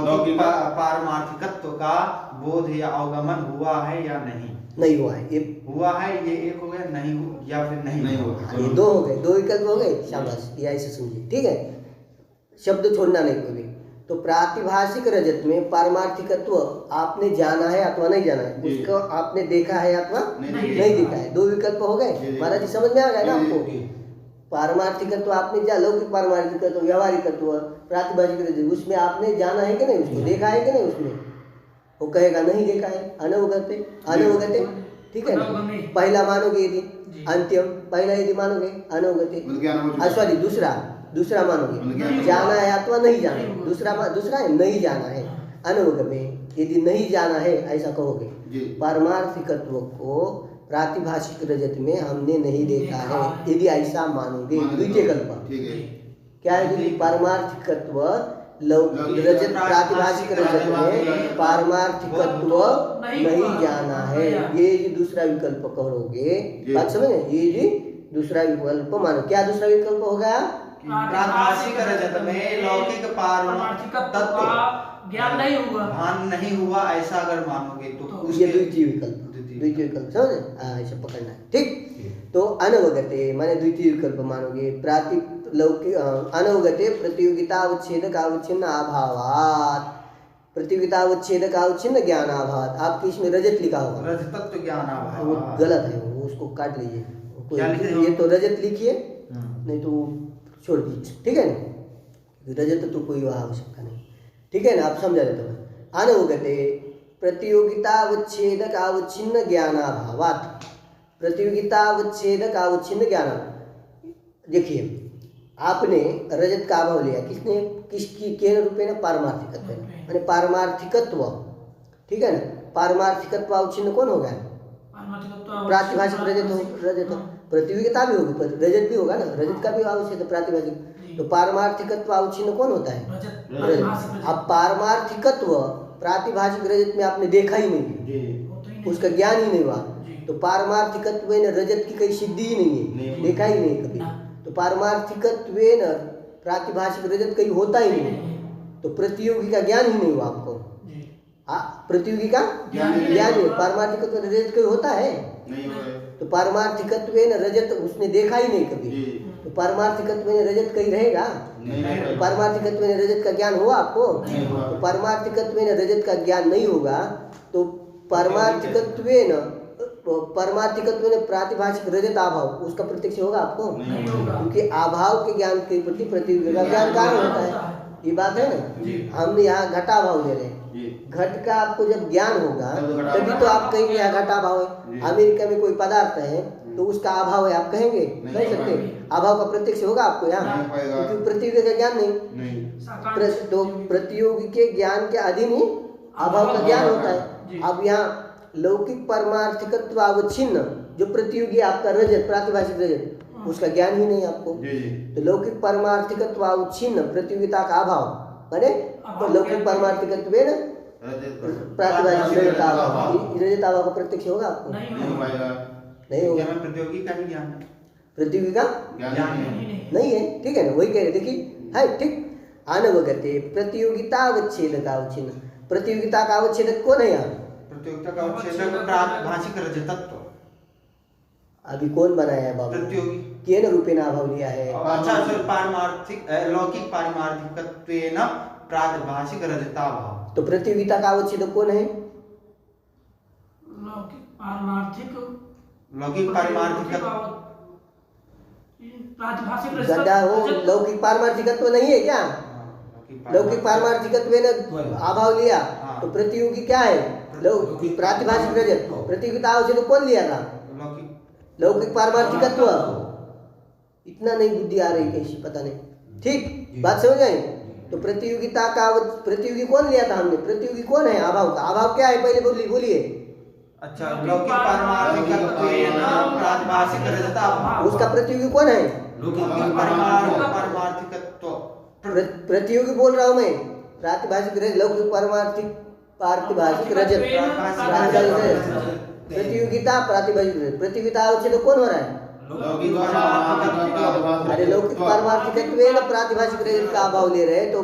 लौकिक पारमार्थिकत्व का बोध या अवगमन हुआ है या नहीं हुआ है। ये हुआ है, ये एक हो गया, नहीं या फिर नहीं हुआ, ये दो हो गए, दो विकल्प हो गए। शाबाश, ये ऐसे समझिए, ठीक है, शब्द छोड़ना नहीं कोई भी। तो प्रातिभाषिक रजत में पारमार्थिकत्व आपने जाना है अथवा नहीं जाना है, उसको आपने देखा है अथवा नहीं देखा है, दो विकल्प हो गए। महाराज जी समझ में आ गया ना आपको? पारमार्थिकत्व आपने जाना, लौकिक पारमार्थिकत्व, व्यावहारिकत्व, प्रातिभाषिक रजत, उसमें आपने जाना है कि नहीं, उसको देखा है कि नहीं? उसमें वो कहेगा नहीं देखा है, अनवगत है, ठीक है ना। पहला मानोगे यदि, अंत्यम पहला यदि मानोगे अनवगत, सॉरी दूसरा मानोगे जाना है अथवा नहीं जाना है, दूसरा है नहीं जाना है, अनवगत में यदि नहीं जाना है ऐसा कहोगे। पारमार्थिकत्व को प्रातिभाषिक रजत में हमने नहीं देखा है यदि ऐसा मानोगे, द्वितीय कल्प क्या है? पारमार्थिकत्व रजत, प्रातिभाषिक रजत में पारमार्थिकत्व नहीं जाना है, ये जो दूसरा विकल्प कहोगे, बात समझ? ये जो दूसरा विकल्प मानो, क्या दूसरा विकल्प होगा? प्रातिभाषिक रजत में लौकिक पारमार्थिकत्व ज्ञान नहीं हुआ, भान नहीं हुआ, ऐसा अगर मानोगे तो ये द्वितीय विकल्प समझे? ऐसा पकड़ना है, ठीक। तो अनवगते माने द्वितीय विकल्प मानोगे, लौकिक अनवगते प्रतियोगितावच्छेदक अवच्छिन्न अभावात्, प्रतियोगितावच्छेदक अवच्छिन्न ज्ञानाभावात्। आपके इसमें रजत लिखा होगा, रजतत्व ज्ञानाभावात्, वो गलत है, वो उसको काट लीजिए। ये तो रजत लिखिए, नहीं तो छोड़ दीजिए, ठीक है ना। रजत तो कोई आवश्यकता नहीं, ठीक है ना, आप समझा देते हो। अनवगते प्रतियोगितावच्छेदक अवच्छिन्न ज्ञानाभावात्, प्रतियोगितावच्छेदक अवच्छिन्न ज्ञान। देखिए आपने रजत का अभाव लिया, किसने? किसकी केन रूपेण? पारमार्थिकत्व, यानी पारमार्थिकत्व, ठीक है ना। पारमार्थिकत्व अवच्छिन्न कौन होगा? प्रातिभाषिक रजत। प्रतियोगिता भी होगी, रजत भी होगा ना, रजत का भी आवश्यक है प्रातिभाषिक। तो पारमार्थिकत्व अवच्छिन्न कौन होता है? रजत। अब पारमार्थिकत्व प्रातिभाषिक रजत में आपने देखा ही नहीं, उसका ज्ञान ही नहीं हुआ, तो पारमार्थिकत्व रजत की कहीं सिद्धि ही नहीं है, देखा ही नहीं कभी। तो पारमार्थिकत्व प्रातिभाषिक रजत कहीं होता ही नहीं, तो प्रतियोगी का ज्ञान ही नहीं हुआ आपको। प्रतियोगी का ज्ञान है, पारमार्थिकत्व रजत कहीं होता है? तो पारमार्थिकत्व रजत उसने देखा ही नहीं कभी, तो पारमार्थिकत्व रजत कहीं रहेगा? पारमार्थिकत्व रजत का ज्ञान हुआ आपको? तो पारमार्थिकत्व रजत का ज्ञान नहीं होगा, तो पारमार्थिकत्व प्रातिभाषिक रजत अभाव उसका प्रत्यक्ष होगा आपको? क्योंकि अभाव के ज्ञान के प्रति प्रतियोगी का ज्ञान कारण होता है, ये बात है जी। ना। हम यहाँ घटा भाव ले रहे हैं, जी घट का आपको जब ज्ञान होगा तब तो घटा तभी भाव। तो आप कहेंगे यहाँ घटा भाव जी। है। अमेरिका में कोई पदार्थ है तो उसका अभाव है आप कहेंगे, नहीं कह सकते नहीं। अभाव का प्रत्यक्ष होगा आपको यहाँ, नहीं पाएगा। क्योंकि प्रतियोगी का ज्ञान नहीं। नहीं तो प्रतियोगी के ज्ञान के अधीन ही अभाव का ज्ञान होता है। अब यहाँ लौकिक परमार्थिकत्व अवच्छिन्न जो प्रतियोगी आपका रजत प्रातिभाषिक रजत उसका ज्ञान ही नहीं आपको। जी जी तो लौकिक परमार्थिकत्व अवच्छिन्न प्रतियोगिता का अभाव माने तो लौकिक परमार्थिकत्व है ना प्रातिभाषिक रजत अभाव, रजत अभाव का प्रत्यक्ष होगा आपको नहीं हो पाएगा। नहीं होगा। क्या मैं प्रतियोगी का ही ज्ञान है? प्रतियोगी का ज्ञान नहीं नहीं है, ठीक है ना, वही कह रहे देखिए है ठीक। अनवगते प्रतियोगिता अवच्छेद का अवच्छिन्न, प्रतियोगिता का अवच्छेदक कौन है यहाँ? प्रतियोगिता का अवच्छेदक प्रातिभाषिक रजतत्व अभी कौन बनाया है बाबू? प्रतियोगी केन रूपेण अभाव लिया है। अच्छा सर पारमार्थिक लौकिक पारमार्थिकत्वेन प्रातिभाषिक रजताभाव। तो प्रतियोगिता का अवच्छेदक कौन है? लौकिक पारमार्थिकत्व गड्ढा हो लौकिक पारमार्थिकत्व नहीं है क्या? लौकिक पारमार्थिकत्व ने अभाव लिया तो प्रतियोगी क्या है? प्रातिभाषिक रजत। प्रतियोगिता अवच्छेदक कौन लिया था? लौकिक पारमार्थिकत्व। इतना नहीं बुद्धि आ रही कैसी पता नहीं, ठीक बात समझ गए। तो प्रतियोगिता का प्रतियोगी कौन लिया था हमने? प्रतियोगी कौन है अभाव का? अभाव क्या है पहले बोलिए। अच्छा लौकिक पारमार्थिकत्वेन प्रातिभाषिक रजताभाव। उसका प्रतियोगी कौन है? लौकिक पारमार्थिकत्व प्रतियोगी बोल रहा हूं मैं। प्रातिभाषिक रजत लौकिक पारमार्थिक रजत प्रतियोगिता प्रातिभाषिक रजत। प्रतियोगिता अवच्छेद कौन हो रहा है? अरे लौकिक पारमार्थिकत्वेन प्रातिभाषिक रजत का अभाव ले रहे हैं तो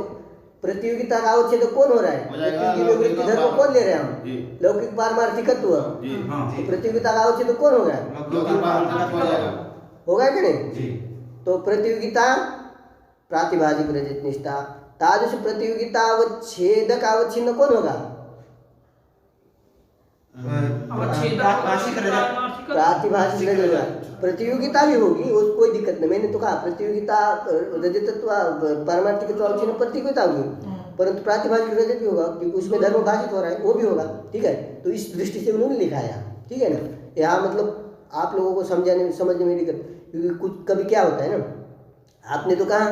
प्रतियोगिता का अवच्छेद कौन हो रहा है? प्रतियोगी में वृत्ति धर्म कौन ले रहे हैं हम? लौकिक पारमार्थिकत्व। तो प्रतियोगिता का अवच्छेद कौन हो रहा है? होगा कि नहीं? तो प्रतियोगिता प्रातिभाषिक रजत निष्ठा तादृश प्रतियोगिता अवच्छेदक अवच्छिन्न कौन होगा? प्रातिभाषिक रजत। प्रतियोगिता भी होगी वो कोई दिक्कत नहीं, मैंने तो कहा प्रतियोगिता रजतत्व पारमार्थिकत्व अवच्छिन्न प्रतियोगिता होगी, परंतु प्रातिभाषिक रजत भी होगा क्योंकि उसमें धर्म भाषित हो रहा है वो भी होगा, ठीक है। तो इस दृष्टि से उन्होंने लिखा है यहाँ, ठीक है ना। यहाँ मतलब आप लोगों को समझने में दिक्कत, क्योंकि कुछ कभी क्या होता है ना, आपने तो कहा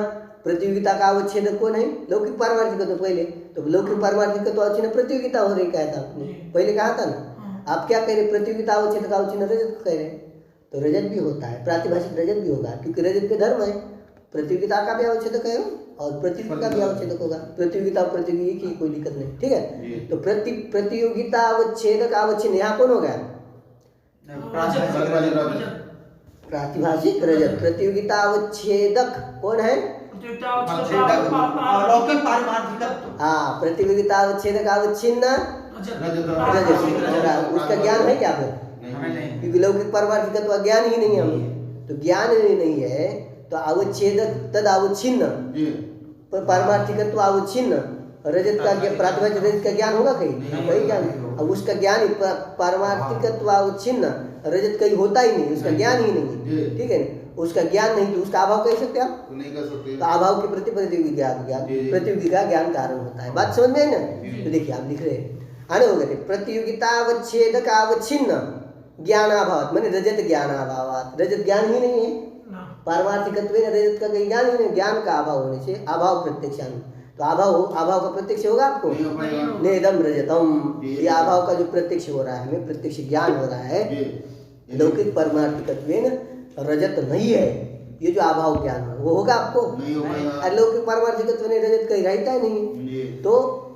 प्रतियोगिता का अवच्छेदक कौन है? लौकिक पारमार्थिकत्व पहले, तो लौकिक पारमार्थिकत्व अवच्छिन्न प्रतियोगिता हो रही कहा था आपने, पहले कहा था ना। आप क्या कह रहे? प्रतियोगिता अवच्छेदक अवच्छिन्न रजत कह रहे हैं, तो रजत भी होता है, प्रातिभाषिक रजत भी होगा क्योंकि रजत पे धर्म है। प्रतियोगिता का भी अवच्छेदक है और प्रतियोगिता का भी अवच्छेदक होगा। प्रतियोगिता प्रतियोगी की कोई दिक्कत नहीं, ठीक है। तो प्रतियोगिता अवच्छेदक अवच्छिन्न यहाँ कौन हो गया? प्रातिभाषिक रजत। प्रतियोगिता अवच्छेदक कौन है? लौकिक पारमार्थिकत्व। हाँ, प्रतियोगिता अवच्छेदक अवच्छिन्न रजत। उसका ज्ञान है क्या फिर? क्योंकि लौकिक पारमार्थिकत्व ज्ञान ही नहीं है हमें, तो ज्ञान ही नहीं है तो अवच्छेदक तद अवच्छिन्न पारमार्थिकत्व अवच्छिन्न रजत का प्रातिभाषिक रजत का ज्ञान होगा कहीं ज्ञान। अब उसका ज्ञान पारमार्थिकत्व अवच्छिन्न रजत कहीं होता ही नहीं, उसका ज्ञान ही नहीं, ठीक है। उसका ज्ञान नहीं तो उसका अभाव कह सकते आप? नहीं कर सकते। तो अभाव के प्रति प्रतियोगी का ज्ञान कारण होता है। बात समझ में है ना? तो देखिए आप लिख रहे हैं आने हो गए प्रतियोगिता अवच्छेदक अवच्छिन्न ज्ञानाभाव मैंने रजत ज्ञानाभाव। रजत ज्ञान ही नहीं है, पारमार्थिकत्व रजत का कहीं ज्ञान ही नहीं, ज्ञान का अभाव होने से अभाव प्रत्यक्षान। तो अभाव का प्रत्यक्ष होगा आपको? नेदम रजतम। ये अभाव का जो प्रत्यक्ष हो रहा है हमें प्रत्यक्ष ज्ञान हो रहा है, लौकिक पारमार्थिकत्व रजत नहीं है, ये जो अभाव ज्ञान है वो होगा आपको? लौकिक पारमार्थिकत्व ने रजत कहीं रहता ही नहीं, तो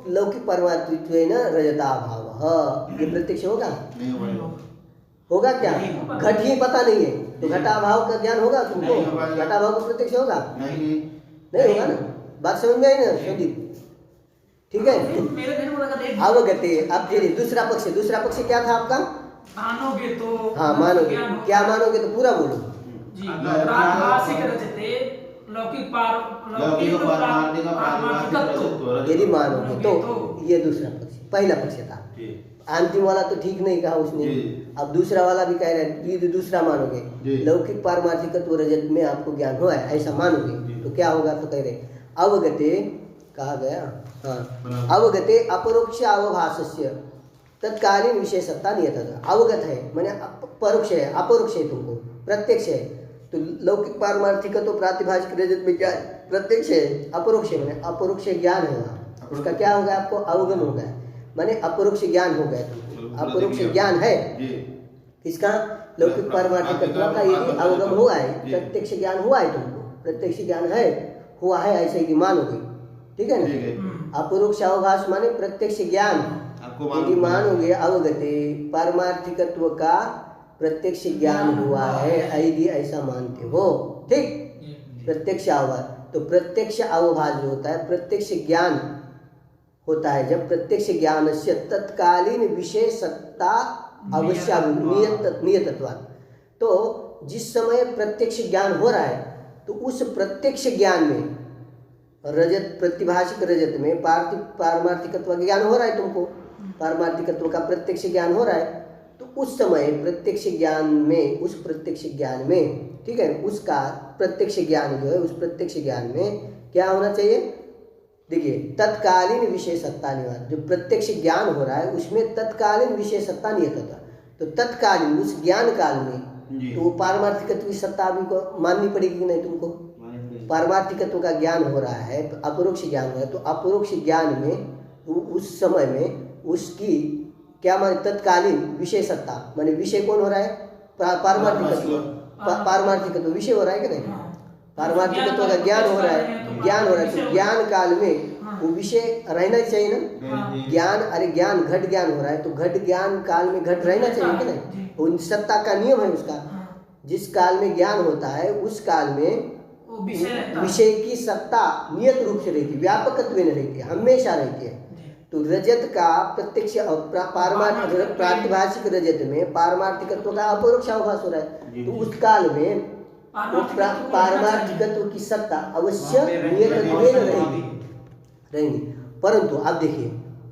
लौकिक परमात्मित्व रजताभाव ये प्रत्यक्ष होगा? होगा क्या? घट ही पता नहीं है तो घटाभाव का ज्ञान होगा तुमको? घटाभाव का प्रत्यक्ष होगा? नहीं होगा ना। बात समझ में आई ना संदीप? ठीक है। अवगते। अब फिर दूसरा पक्ष क्या था आपका? मानोगे तो हाँ मानोगे, क्या मानोगे तो पूरा बोलो जी। प्रातिभाषिक रजते लौकिक पारमार्थिकत्व यदि मानोगे तो ये दूसरा पक्ष। पहला पक्ष था, अंतिम वाला तो ठीक नहीं कहा उसने। अब दूसरा वाला भी कह रहे हैं यदि दूसरा मानोगे लौकिक पारमार्थिकत्व रजत में आपको ज्ञान हुआ है ऐसा मानोगे तो क्या होगा? तो कह रहे अवगते कहा गया। हाँ, अवगते अपरोक्ष अवभाषस्य तत्कालीन विषय सत्ता नियत। अवगत है माने परोक्ष है, अपरोक्ष है, तुमको प्रत्यक्ष है। तो लौकिक पारमार्थिक तो प्रातिभाषिक रजत में क्या है? प्रत्यक्ष है। अपरोक्ष है माने अपरोक्ष ज्ञान है वहाँ, उसका क्या होगा? आपको अवगम होगा, माने अपरोक्ष ज्ञान हो गया तुमको। अपरोक्ष ज्ञान है किसका? लौकिक पारमार्थिक तत्व का यदि अवगम हुआ है, प्रत्यक्ष ज्ञान हुआ है तुमको, प्रत्यक्ष ज्ञान है, हुआ है, ऐसे ही मानोगे, ठीक है ना? अपरोक्ष अवभाष माने प्रत्यक्ष ज्ञान, यदि मानोगे अवगते पारमार्थिकत्व का प्रत्यक्ष ज्ञान हुआ है, यदि ऐसा मानते हो, ठीक? प्रत्यक्ष अवभाष, तो प्रत्यक्ष अवभाष जो होता है प्रत्यक्ष ज्ञान होता है जब प्रत्यक्ष ज्ञान से तत्कालीन विषय सत्ता अवश्य नियतत्वात्। तो जिस समय प्रत्यक्ष ज्ञान हो रहा है तो उस प्रत्यक्ष ज्ञान में रजत प्रतिभाषिक रजत में पारमार्थिकत्व का ज्ञान हो रहा है तुमको, पारमार्थिकत्व का प्रत्यक्ष ज्ञान हो रहा है। तो उस समय प्रत्यक्ष ज्ञान में, उस प्रत्यक्ष ज्ञान में, ठीक है, उसका प्रत्यक्ष ज्ञान जो है उस प्रत्यक्ष ज्ञान में क्या होना चाहिए? देखिए, तत्कालीन विषय सत्ता निवार, जो प्रत्यक्ष ज्ञान हो रहा है उसमें तत्कालीन विषय सत्ता नियत होता। तो तत्कालीन उस ज्ञान काल में तो पारमार्थिकत्व की सत्ता भी को माननी पड़ेगी कि नहीं तुमको? पारमार्थिकत्व का ज्ञान हो रहा है, अपरोक्ष ज्ञान हो रहा है, तो अपरोक्ष ज्ञान में उस समय में उसकी क्या माने? तत्कालीन विषय सत्ता माने विषय कौन हो रहा है? पारमार्थिकत्व, पारमार्थिकत्व विषय हो रहा है कि नहीं? पारमार्थिकत्व का ज्ञान हो रहा है, ज्ञान हो रहा है, तो ज्ञान काल में वो विषय रहना चाहिए ना? ज्ञान, अरे ज्ञान घट ज्ञान हो रहा है तो घट ज्ञान काल में घट रहना चाहिए कि नहीं? उन सत्ता का नियम है उसका, जिस काल में ज्ञान होता है उस काल में विषय की सत्ता नियत रूप से रहती है, व्यापकत्व में रहती है, हमेशा रहती है। तो रजत का प्रत्यक्ष पारमार्थिक प्रातिभाषिक रजत में पारमार्थिकत्व का अपरोक्ष अवभास हो रहा है, तो उस काल में पारमार्थिकत्व की सत्ता अवश्य नियतत्व रहेंगी। परंतु आप देखिए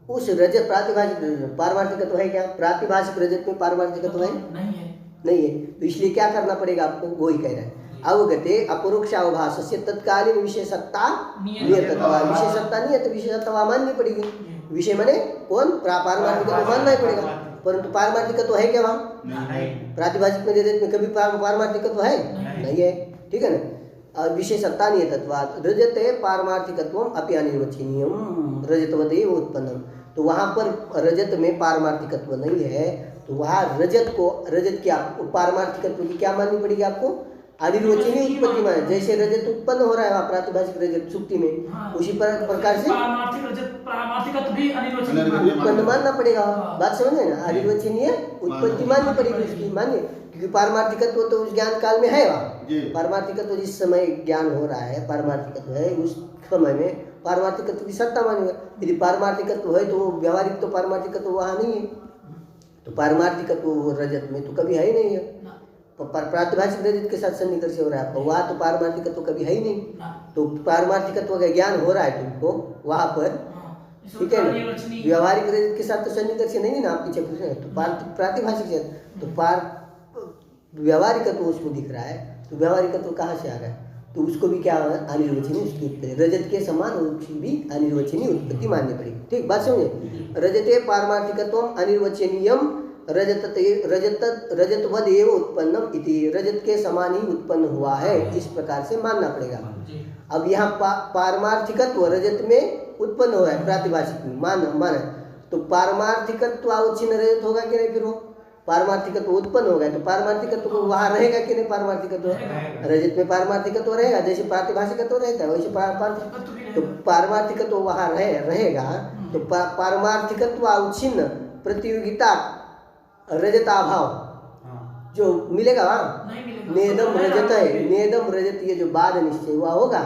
उस रजत प्रातिभाषिक पारमार्थिकत्व है क्या? प्रातिभाषिक रजत में पारमार्थिकत्व है? नहीं है। तो इसलिए क्या करना पड़ेगा आपको? वो ही कह रहा है, अवगते अपरोक्ष अवभाष से तत्कालीन विषय सत्ता नियतत्व। विषय सत्ता नियत, विषय सत्ता माननी पड़ेगी। विषय माने कौन? पारमार्थिकत्व मानना ही पड़ेगा। परंतु पारमार्थिकत्व है क्या वहाँ? प्रातिभाषिक में रजत में कभी पारमार्थिकत्व है? नहीं है, ठीक है ना? विषय सत्ता नियतत्वात् रजते पारमार्थिकत्वम अपि अनिर्वचनीयम रजतवदेव उत्पन्नम। तो वहाँ पर रजत में पारमार्थिकत्व नहीं है, तो वहाँ रजत को, रजत क्या पारमार्थिकत्व की क्या माननी पड़ेगी आपको? अनिर्वचनीय उत्पत्ति माने। जैसे रजत उत्पन्न हो रहा है वहाँ प्रातिभाषिक रजत सुक्ति में, उसी प्रकार से उत्पन्न मानना पड़ेगा। बात समझ में ना? अनिर्वचनीय उत्पत्ति माननी पड़ेगी उसकी, मानिए, क्योंकि पारमार्थिकत्व तो उस ज्ञान काल में है वहाँ। पारमार्थिकत्व जिस समय ज्ञान हो रहा है पारमार्थिकत्व है, उस समय में पारमार्थिकत्व की सत्ता मानेगा। यदि पारमार्थिकत्व है तो व्यावहारिक तो पारमार्थिकत्व वहाँ नहीं है, तो पारमार्थिकत्व रजत में तो कभी है ही नहीं है। प्रातिभाषिक रजत के साथ सन्निकर्ष हो रहा है आपको, वहाँ तो पारमार्थिकत्व कभी है ही नहीं। तो पारमार्थिकत्व का ज्ञान हो रहा है तुमको वहाँ पर, ठीक है ना? व्यावहारिक रजत के साथ तो सन्निकर्ष नहीं ना, आप पीछे पूछ रहे हैं। तो प्रातिभाषिक से तो व्यावहारिकत्व उसमें दिख रहा है, तो व्यावहारिकत्व कहाँ से आ रहा है? तो उसको भी क्या अनिर्वचनीय उसकी उत्पत्ति, रजत के समान उसकी भी अनिर्वचनीय उत्पत्ति माननी पड़ेगी। ठीक बात समझे? रजते पारमार्थिकत्व अनिर्वचनीयम रजतवद एव उत्पन्नम इति, रजत के समान ही उत्पन्न हुआ है, इस प्रकार से मानना पड़ेगा। अब यहाँ पारमार्थिकत्व रजत में उत्पन्न हुआ है, प्रातिभाषिक में माना तो पारमार्थिकत्व अवच्छिन्न रजत होगा कि नहीं? फिर वो पारमार्थिकत्व उत्पन्न हो गया तो पारमार्थिकत्व को वहाँ रहेगा कि नहीं? पारमार्थिकत्व रजत में पारमार्थिकत्व रहेगा, जैसे प्रातिभाषिकत्व रहता है वैसे तो पारमार्थिकत्व वहाँ रहेगा। तो पारमार्थिकत्व अवच्छिन्न प्रतियोगिता रजताभाव जो मिलेगा वहाँ, नेदम रजत है, नेदम रजत, ये जो बाद निश्चय हुआ होगा,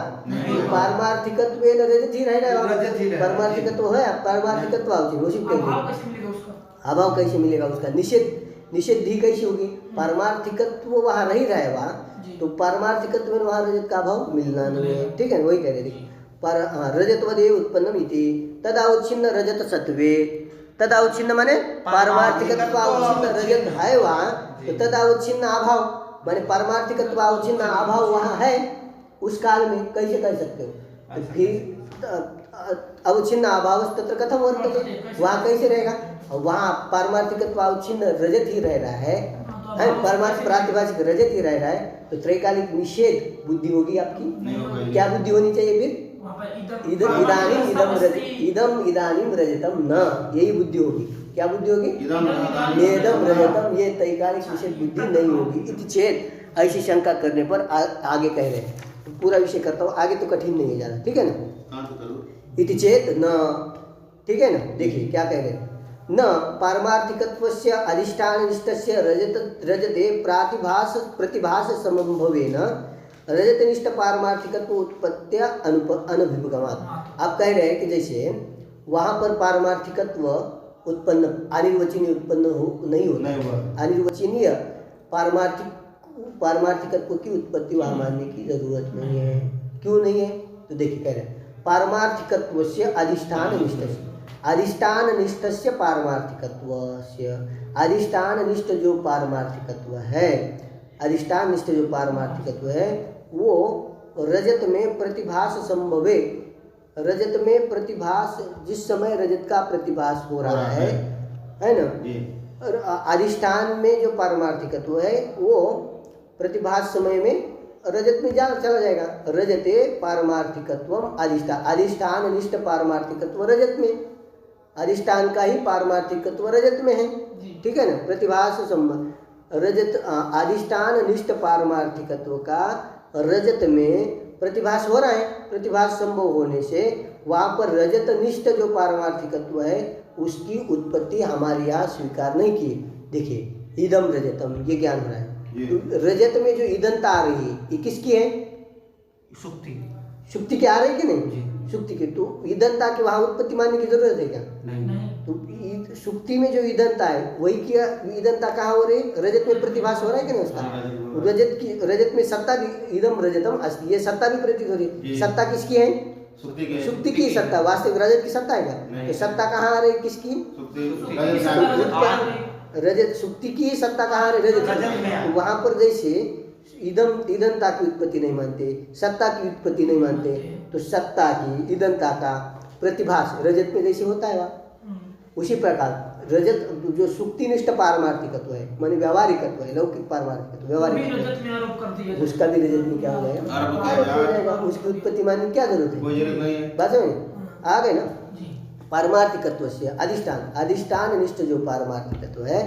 पारमार्थिकत्व रजत ही रहेगा। पारमार्थिकत्व है, पारमार्थिकत्व अभाव कैसे मिलेगा उसका? निषेध भी कैसी होगी? पारमार्थिकत्व वहाँ नहीं रहेगा तो पारमार्थिकत्व में वहाँ रजत का अभाव मिलना नहीं है, ठीक है? वही कह रहे थे रजतवदेव उत्पन्नम इति तदावच्छिन्न रजत सत्वे। तदावच्छिन्न माने पारमार्थिकत्व अवच्छिन्न रजत है वहाँ, तो तदावच्छिन्न अभाव माने पारमार्थिकत्व अवच्छिन्न अभाव वहाँ है उस काल में, कैसे कह सकते हो? तो फिर अवच्छिन्न अभाव तत्र कथम वर्तते, वहाँ कैसे रहेगा? वहाँ पारमार्थिकत्व अवच्छिन्न रजत ही रह रहा है, परमार्थ प्रातिभाषिक रजत ही रह रहा है, तो त्रैकालिक निषेध बुद्धि होगी आपकी? नहीं होगी। क्या बुद्धि होनी चाहिए फिर? वहाँ पर इदम इदानीम रजतम न, यही बुद्धि होगी। क्या बुद्धि होगी? इदम नेदम रजतम, ये त्रैकालिक निषेध बुद्धि नहीं होगी। इति चेत, ऐसी शंका करने पर आगे कह रहे हैं, तो पूरा विषय करता हूँ, आगे तो कठिन नहीं है ज़्यादा, ठीक है ना? कहाँ से करूँ? इति चेत न, ठीक है ना? देखिए क्या कह रहे हैं, न पारमार्थिकत्वस्य अधिष्ठाननिष्ठस्य रजते प्रतिभास समभवेन रजतनिष्ठ पारमार्थिकत्व उत्पत्त्या अनभिगमात्। आप कह रहे हैं कि जैसे वहाँ पर पारमार्थिकत्व उत्पन्न अनिर्वचनीय उत्पन्न नहीं होता, अनिर्वचनीय पारमार्थिकत्व की उत्पत्ति वहाँ मानने की जरूरत नहीं है। क्यों नहीं है? तो देखिए कह रहे हैं पारमार्थिकत्वस्य अधिष्ठाननिष्ठस्य पारमार्थिकत्वस्य, अधिष्ठाननिष्ठ जो पारमार्थिकत्व है, अधिष्ठाननिष्ठ जो पारमार्थिकत्व है वो रजत में प्रतिभास संभवे, रजत में प्रतिभास, जिस समय रजत का प्रतिभास हो रहा है ना, और अधिष्ठान में जो पारमार्थिकत्व है वो प्रतिभास समय में रजत में चला जाएगा। रजते पारमार्थिकत्वम अधिष्ठान निष्ठ पारमार्थिकत्व रजत में, अधिष्ठान का ही पारमार्थिकत्व रजत में है, ठीक है ना? प्रतिभास संभव रजत अधिष्ठान निष्ठ पारमार्थिकत्व का रजत में प्रतिभास हो रहा है, प्रतिभास संभव होने से वहाँ पर रजत निष्ठ जो पारमार्थिकत्व है उसकी उत्पत्ति हमारे यहाँ स्वीकार नहीं की। देखिए इदम रजतम, ये ज्ञान हो रहा है। तो रजत में जो ईदनता आ रही है ये किसकी है? शुक्ति की आ रही है कि नहीं? शुक्ति की। तो ईदनता की वहाँ उत्पत्ति मानने की जरूरत है क्या? नहीं। तो शुक्ति में जो ईदनता है वही क्या ईदनता कहाँ हो रही है? रजत में प्रतिभास हो रहा है कि नहीं उसका? रजत में सत्ता भी, इदम रजतम अस्ति, ये सत्ता भी प्रतीत हो रही है। सत्ता किसकी है? शुक्ति की सत्ता। वास्तविक रजत की सत्ता है क्या? तो सत्ता कहाँ आ रही है? किसकी? रजत। शुक्ति की सत्ता कहाँ आ रही? रजत में। वहाँ पर जैसे ईदनता की उत्पत्ति नहीं मानते, सत्ता की उत्पत्ति नहीं मानते, तो सत्ता की ईदनता का प्रतिभास रजत में जैसे होता है वहाँ, उसी प्रकार रजत जो शुक्तिनिष्ठ पारमार्थिकत्व है, माने व्यावहारिकत्व है, लौकिक पारमार्थिकत्व व्यावहारिक, उसका भी रजत में क्या हो जाएगा? आरोप हो जाएगा। उसकी उत्पत्ति मानने की क्या जरूरत है? बात समझ आ गए ना? पारमार्थिकत्व से अधिष्ठान निष्ठ जो पारमार्थिकत्व है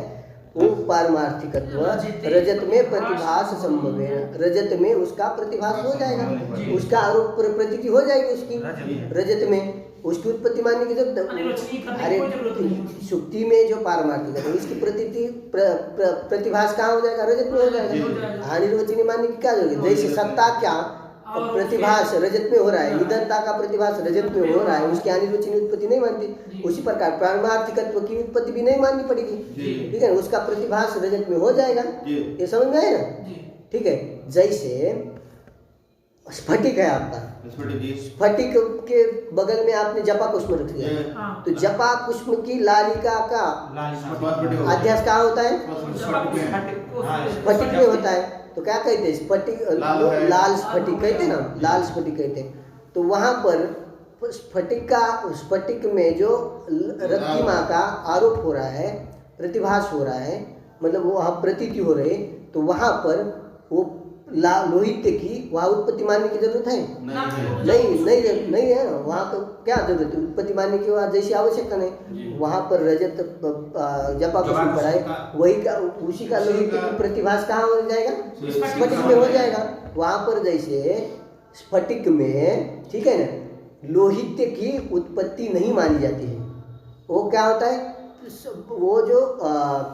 वो पारमार्थिकत्व रजत में प्रतिभास संभव है, रजत में उसका प्रतिभास हो जाएगा, उसका आरोप प्रतीति हो जाएगी उसकी रजत में, उसकी उत्पत्ति मानने की जरूरत। अरे शुक्ति में जो पारमार्थिकता है इसकी प्रतीति प्रतिभास कहाँ हो जाएगा? रजत में हो जाएगा। अनिर्वचनीय मानने की क्या जरूरत? जैसे सत्ता क्या प्रतिभास रजत में हो रहा है, ईदनता का प्रतिभास रजत में हो रहा है, उसकी अनिर्वचनीय उत्पत्ति नहीं मानती, उसी प्रकार पारमार्थिकत्व की उत्पत्ति भी नहीं माननी पड़ेगी, ठीक है? उसका प्रतिभास रजत में हो जाएगा। ये समझ में आए ना? ठीक है। जैसे स्फटिक है आपका, स्फटिक के बगल में आपने जपा पुष्प रख दिया, तो जपा पुष्प की लालिका का अध्यास कहाँ होता है? स्फटिक में होता है। तो क्या कहते हैं? स्फटिक, लाल स्फटिक कहते हैं ना, लाल स्फटिक कहते हैं। तो वहाँ पर स्फटिक में जो रक्तिमा का आरोप हो रहा है, प्रतिभास हो रहा है, मतलब वो वहाँ प्रतीति हो रही है, तो वहाँ पर वो लोहित्य की वहाँ उत्पत्ति मानने की जरूरत है? नहीं है ना। वहाँ तो क्या जरूरत है उत्पत्ति मानने की? वहाँ जैसी आवश्यकता नहीं। वहाँ पर रजत जपा कुछ पढ़ाए वही का, उसी का लोहित्य की प्रतिभास कहाँ हो जाएगा? स्फटिक में हो जाएगा। वहाँ पर जैसे स्फटिक में, ठीक है ना, लोहित्य की उत्पत्ति नहीं मानी जाती है। वो क्या होता है? वो जो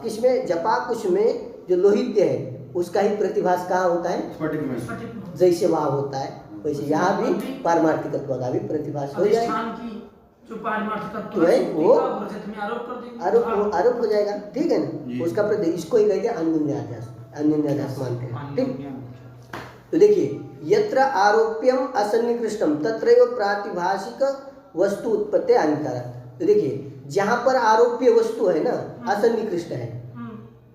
किसमें जपा कुश में जो लोहित्य है उसका ही प्रतिभास कहाँ होता है? स्फटिक में। जैसे वहाँ होता है वैसे यहाँ भी पारमार्थिकत्व का भी प्रतिभास हो जाएगा, जो पारमार्थिकत्व है वो रजत में आरोप हो जाएगा, ठीक है ना? उसका प्रति इसको ही कहते हैं अन्योन्याध्यास मानते हैं, ठीक। तो देखिए यत्र आरोप्यम असन्निकृष्टम तत्रैव प्रातिभाषिक वस्तु उत्पत्ति हानिकारक। तो देखिए जहाँ पर आरोप्य वस्तु है ना, असन्निकृष्ट है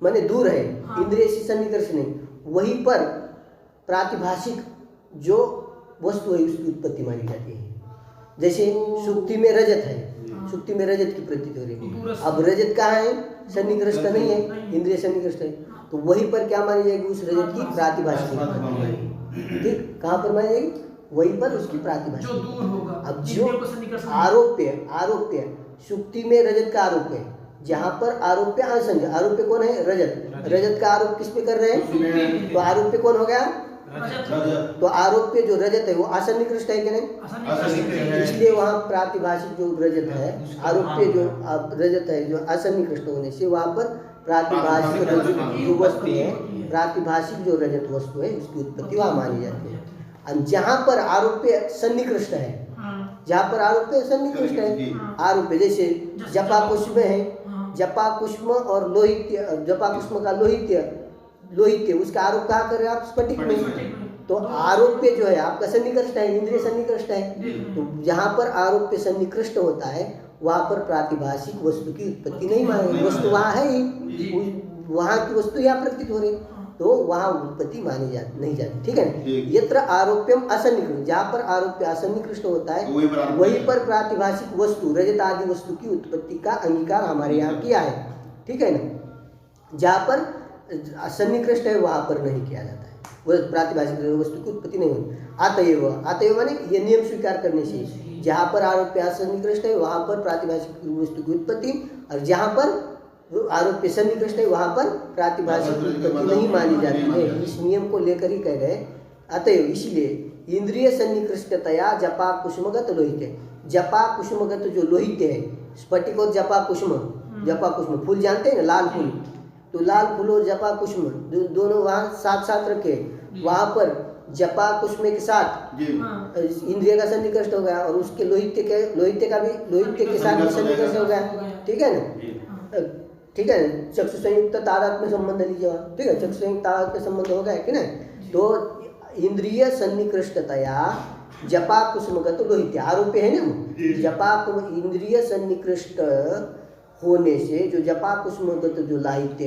माने दूर है, इंद्रिय से सन्निकर्ष नहीं, वहीं पर प्रातिभाषिक जो वस्तु है उसकी उत्पत्ति मानी जाती है। जैसे सुक्ति में रजत है, सुक्ति में रजत की प्रतीति हो रही है। अब रजत कहाँ है? सन्निकृष्ट नहीं है, इंद्रिय सन्निकृष्ट है, तो वहीं पर क्या मानी जाएगी? उस रजत की प्रातिभाषिक। ठीक, कहाँ पर मानी जाएगी? वहीं पर उसकी जो प्रातिभाषिक। दूर होगा अब जिसमें जो को सन्निकर्ष आरोप्य सुक्ति में रजत का आरोप है, जहाँ पर आरोप्य असंग, आरोप्य कौन है? रजत। रजत का आरोप किस पे कर रहे हैं? तो आरोप्य कौन हो गया? रजत। तो आरोप्य जो रजत है वो असन्निकृष्ट है कि नहीं? असन्निकृष्ट। इसलिए वहाँ प्रातिभाषिक जो रजत है, आरोप्य जो रजत है जो असन्निकृष्ट होने से वहाँ पर प्रातिभाषिक रजत जो वस्तु है, प्रातिभाषिक जो रजत वस्तु है उसकी उत्पत्ति वहाँ मानी जाती है। और जहाँ पर आरोप्य सन्निकृष्ट है, जहाँ पर आरोप्य सन्निकृष्ट है, आरोप्य जैसे जपा कुष्म है, जपा कुष्म और लोहित्य, जपा कुष्म का लोहित्य उसका आरोप कहाँ कर रहे हैं आप? स्फटिक में। तो आरोप्य जो है आपका सन्निकृष्ट है, इंद्रिय सन्निकृष्ट है। तो जहाँ पर आरोप्य सन्निकृष्ट होता है वहाँ पर प्रातिभाषिक वस्तु की उत्पत्ति नहीं मानी, वस्तु वहाँ है ही, वहाँ की वस्तु यहाँ प्रतीत हो रही, तो वहाँ उत्पत्ति मानी नहीं जाती। ठीक है ना? यत्र आरोप्यम असन्निकृष्ट, जहाँ पर आरोप्य असन्निकृष्ट होता है वहीं पर प्रातिभाषिक वस्तु रजत आदि वस्तु की उत्पत्ति का अंगीकार हमारे यहाँ किया है। ठीक है ना? जहाँ पर सन्निकृष्ट है वहाँ पर नहीं किया जाता है, वह प्रातिभाषिक वस्तु की उत्पत्ति नहीं होती। आतएव माने ये नियम स्वीकार करने से, जहाँ पर आरोप्य असन्निकृष्ट है वहाँ पर प्रातिभाषिक वस्तु की उत्पत्ति, और जहाँ पर आरोप्य सन्निकृष्ट है वहाँ पर प्रातिभाषिक उत्पत्ति नहीं मानी जाती है। इस नियम को लेकर ही कह रहे हैं। अतएव इसलिए इंद्रिय सन्निकृष्टतया जपा कुसुमगत लोहित्य, जपा कुसुमगत जो लोहित्य है, स्फटिक और जपा कुसुम फूल जानते हैं ना, लाल फूल, तो लाल फूल और जपा कुसुम दोनों वहाँ साथ साथ रखे, वहाँ पर जपा कुसुम के साथ इंद्रिय का सन्निकृष्ट हो गया और उसके लोहित्य के साथ भी सन्निकृष्ट हो गया। ठीक है ना? ठीक है, चक्षु संयुक्त तादात्म्य संबंध लीजिए। ठीक है, चक्षु संयुक्त तादात्म्य संबंध हो गया कि नहीं? तो इंद्रिय सन्निकृष्टतया जपा कुसुमगत लोहित्य आरोप्य है ना, जपा इंद्रिय सन्निकृष्ट होने से जो जपा कुसुमगत जो लोहित्य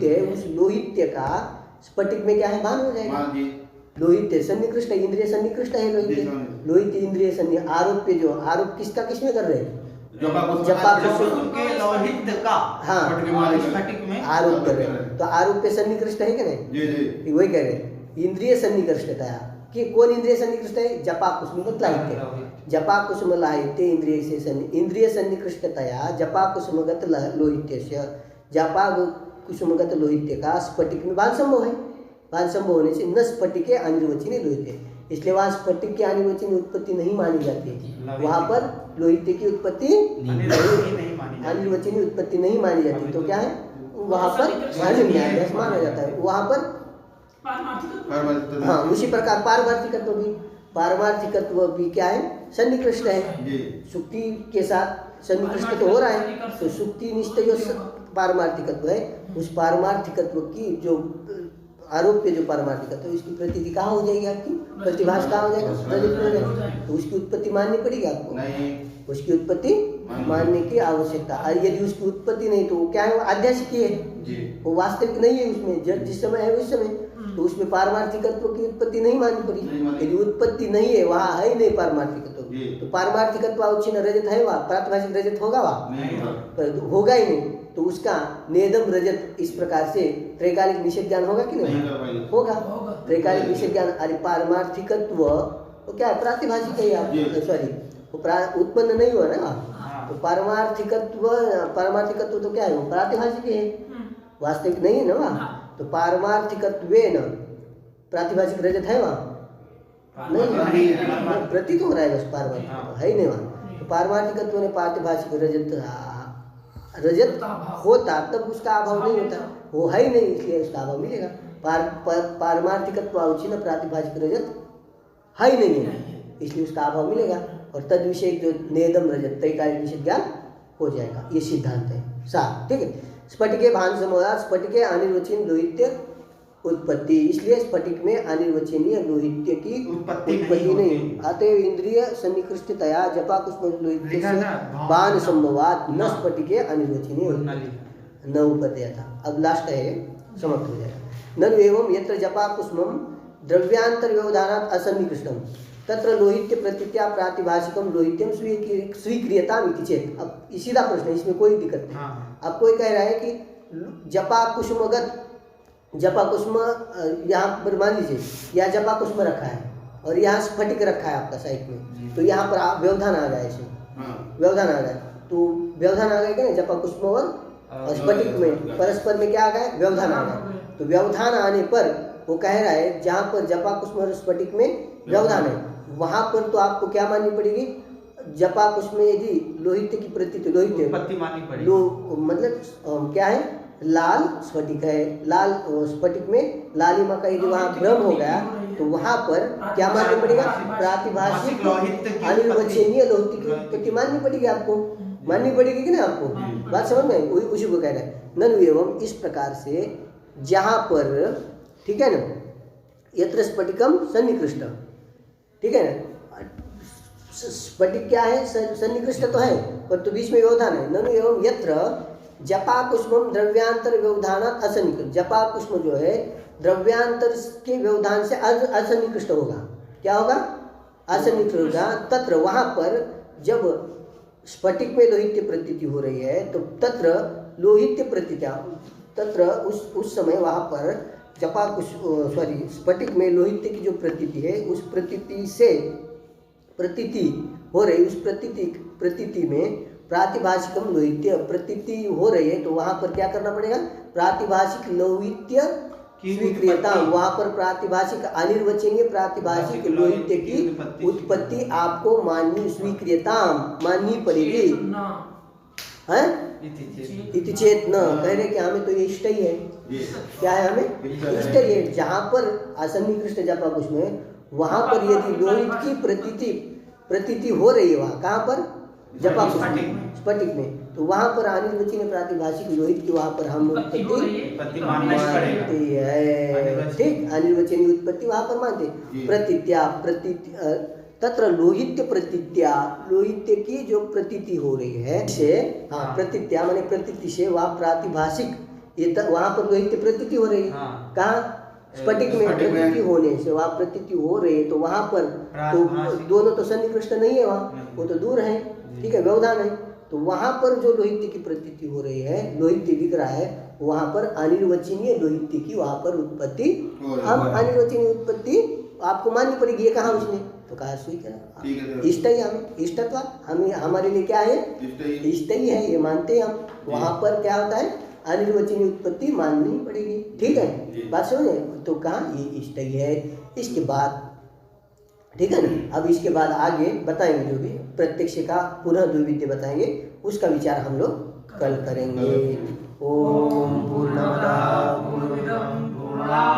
है, उस लोहित्य का स्फटिक में क्या है? भान हो जाएगा। लोहित्य सन्निकृष्ट है, इंद्रिय सन्निकृष्ट है लोहित्य इंद्रिय सन्नि आरोप्य जो आरोप किसका किसमें कर रहे हैं? जपा कुसुम के लोहित का, हाँ, स्फटिक में आरोप कर रहे हैं। तो आरोप्य सन्निकृष्ट है कि नहीं? वही कह रहे हैं इंद्रिय सन्निकृष्टता कि कौन इंद्रिय सन्निकृष्ट है? जपा कुसुमगत लाहित्य, जपा कुसुम लाहित्य इंद्रिय सन्निकृष्टतया जपा कुसुमगत लोहित्य, जपा कुसुमगत लोहित्य का स्फटिक में भान संभव है। भान संभव होने से न स्फटिके अनिर्वचनीय लोहित्य, इसलिए वहाँ स्फटिक की अनिर्वचनीय उत्पत्ति नहीं मानी जाती, वहाँ पर लोहित्य की उत्पत्ति अनिर्वचनीय उत्पत्ति नहीं मानी जाती। तो क्या है? वहाँ पर न्यायाभ्यास माना जाता है, वहाँ पर हाँ। उसी प्रकार पारमार्थिकत्व भी क्या है? सन्निकृष्ट है, सुक्ति के साथ सन्निकृष्ट तो हो रहा है। तो सुक्ति निष्ठ जो पारमार्थिकत्व है, उस पारमार्थिकत्व की जो आरोप्य जो पारमार्थिकत्व है उसकी प्रतीति कहाँ हो जाएगी? आपकी प्रतिभास कहाँ हो जाएगा? रजत में हो जाएगा। तो उसकी उत्पत्ति माननी पड़ेगी आपको नहीं। उसकी उत्पत्ति मानने की आवश्यकता, और यदि उसकी उत्पत्ति नहीं तो वो क्या है? वो आध्यासिक ही है, वो वास्तविक नहीं है। उसमें जब जिस समय है उस समय, तो उसमें पारमार्थिकत्व की उत्पत्ति नहीं माननी पड़ी। यदि उत्पत्ति नहीं है, वहाँ है ही नहीं पारमार्थिकत्व, तो पारमार्थिकत्व अवच्छिन्न रजत है वहाँ, प्रातिभाषिक रजत होगा वहाँ? होगा ही नहीं। तो उसका नेदम रजत इस प्रकार से त्रैकालिक निषेध ज्ञान होगा कि नहीं? होगा। त्रैकालिक निषेध ज्ञान, अरे पारमार्थिकत्व तो क्या है? प्रातिभाषिक है आप, सॉरी उत्पन्न नहीं हुआ ना। तो पारमार्थिकत्व तो क्या है? वो प्रातिभाषिक है, वास्तविक नहीं है ना वहाँ। तो पारमार्थिकत्वेन प्रातिभाषिक रजत है वहाँ? नहीं, प्रतीत हो रहा है बस, पारमार्थिक है ही नहीं वहाँ। तो पारमार्थिकत्व ने प्रातिभाषिक रजत होता तब उसका अभाव नहीं होता, वो है ही नहीं, इसलिए उसका अभाव मिलेगा। पारमार्थिकत्व अवच्छिन्न प्रातिभाषिक रजत है ही नहीं है, इसलिए उसका अभाव मिलेगा। और तद विषय जो नेदम रजत त्रैकालिक निषेध ज्ञान हो जाएगा, ये सिद्धांत है। 7 ठीक है। स्फटिके भान समोदा स्फटिके अनिर्वचनीय लोहित्य उत्पत्ति, इसलिए स्फटिक में अनिर्वचनीय लोहित्य की उत्पत्ति नहीं। अतएव इंद्रिय सन्निकृष्टतया जपा कुसुम लोहित्य से बाण संभवात न स्फटिके अनिर्वचनीय न उपद्यता। अब लास्ट है, समाप्त हो जाएगा। ननु एवं यत्र जपा कुसुमम द्रव्यांतर व्यवधानात् असन्निकृष्टम, तत्र लोहित्य प्रतीत्या प्रातिभाषिकम लोहित्यम स्वीक्रियताम इति चेत। अब सीधा प्रश्न है, इसमें कोई दिक्कत नहीं। हाँ। अब कोई कह रहा है कि जपा कुसुमगत, जपा कुसुम यहाँ पर मान लीजिए या जपा कुसुम रखा है और यहाँ स्फटिक रखा है आपका साइड में, तो यहाँ पर व्यवधान आ गया, इसमें व्यवधान आ गया, तो व्यवधान आ गया क्या, जपा कुसुम और स्फटिक में परस्पर में क्या आ गया, व्यवधान आ गया। तो व्यवधान आने पर वो कह रहा है जहाँ पर जपा कुसुम और स्फटिक में व्यवधान है वहाँ पर तो आपको क्या माननी पड़ेगी, जपा कुसुम में यदि लोहित्य की प्रतीति, लोहित्य उत्पत्ति माननी पड़ेगी। मतलब क्या है, लाल स्फटिक है, लाल स्फटिक में लालिमा का यदि वहाँ भ्रम हो गया तो वहाँ पर क्या माननी पड़ेगा, प्रातिभाषिक अनिर्वचनीय लोहित्य की उत्पत्ति माननी पड़ेगी, आपको माननी पड़ेगी कि ना आपको, बात समझ में, उसी को कह रहा है। ननु एवं इस प्रकार से जहाँ पर, ठीक है ना, यत्र स्फटिकम सन्निकृष्ट, ठीक है ना, स्फटिक क्या है, सन्निकृष्ट तो है पर तो बीच में व्यवधान है। ननु एवं यत्र जपा कुसुम द्रव्यांतर व्यवधानात् असन्निकृष्ट, जपा कुसुम जो है द्रव्यांतर के व्यवधान से असन्निकृष्ट होगा, क्या होगा, असन्निकृष्ट होगा। तत्र वहाँ पर जब स्फटिक में लोहित्य प्रतीति हो रही है तो तत्र लोहित्य प्रतीत्या, तत्र उस समय वहाँ पर जपा स्फटिक में लोहित्य की जो प्रतीति है उस प्रतीति से प्रतीति हो रही, उस प्रतीति में प्रातिभाषिकम लोहित्य प्रतीति हो रही है, तो वहाँ पर क्या करना पड़ेगा, प्रातिभाषिक लोहित्य स्वीक्रियता, वहाँ पर प्रातिभाषिक अनिर्वचनीय प्रातिभाषिक लोहित्य की उत्पत्ति आपको माननी, स्वीक्रियता माननी पड़ेगी, है इति चेत न, कह रहे कि हमें तो ये इष्ट ही है, क्या है, हमें इष्ट ही है। जहाँ पर असन्निकृष्ट जपा कुसुम में वहाँ पर यदि लोहित की प्रतीति हो रही है, वहाँ कहाँ पर, जपा कुसुम स्फटिक में, तो वहाँ पर अनिर्वचनीय प्रातिभाषिक लोहित की वहाँ पर हम उत्पत्ति मानते हैं, ठीक, अनिर्वचनीय उत्पत्ति वहाँ पर मानते, प्रतीत्या तत्र लोहित्य प्रतीत्या, लोहित्य की जो प्रतीति हो रही है से, हाँ, प्रतीत्या माने प्रतीति से वहाँ प्रातिभाषिक, ये वहाँ पर लोहित्य प्रतीति हो रही है, कहाँ, स्फटिक में प्रतीति होने से वहाँ प्रतीति हो रही है, तो वहाँ पर तो दोनों तो सन्निकृष्ट नहीं है, वहाँ वो तो दूर है, ठीक है, व्यवधान है, तो वहाँ पर जो लोहित्य की प्रतीति हो रही है, लोहित्य दिख रहा है, वहाँ पर अनिर्वचनीय लोहित्य की वहाँ पर उत्पत्ति, हम अनिर्वचनीय उत्पत्ति आपको माननी पड़ेगी, ये कहा उसने, तो कहा स्वीकार, इष्ट ही, हमें इष्टत्व, हमें हमारे लिए क्या है, इष्ट ही है, ये मानते हैं हम, वहाँ पर क्या होता है, अनिर्वचनीय उत्पत्ति माननी पड़ेगी, ठीक है, बात समझे, तो कहा ये इष्ट ही है। इसके बाद, ठीक है ना, अब इसके बाद आगे बताएंगे जो भी प्रत्यक्ष का पुनः द्विविध्य बताएंगे, उसका विचार हम लोग कल करेंगे। ओम पूर्णमदः पूर्णमिदं पूर्णात्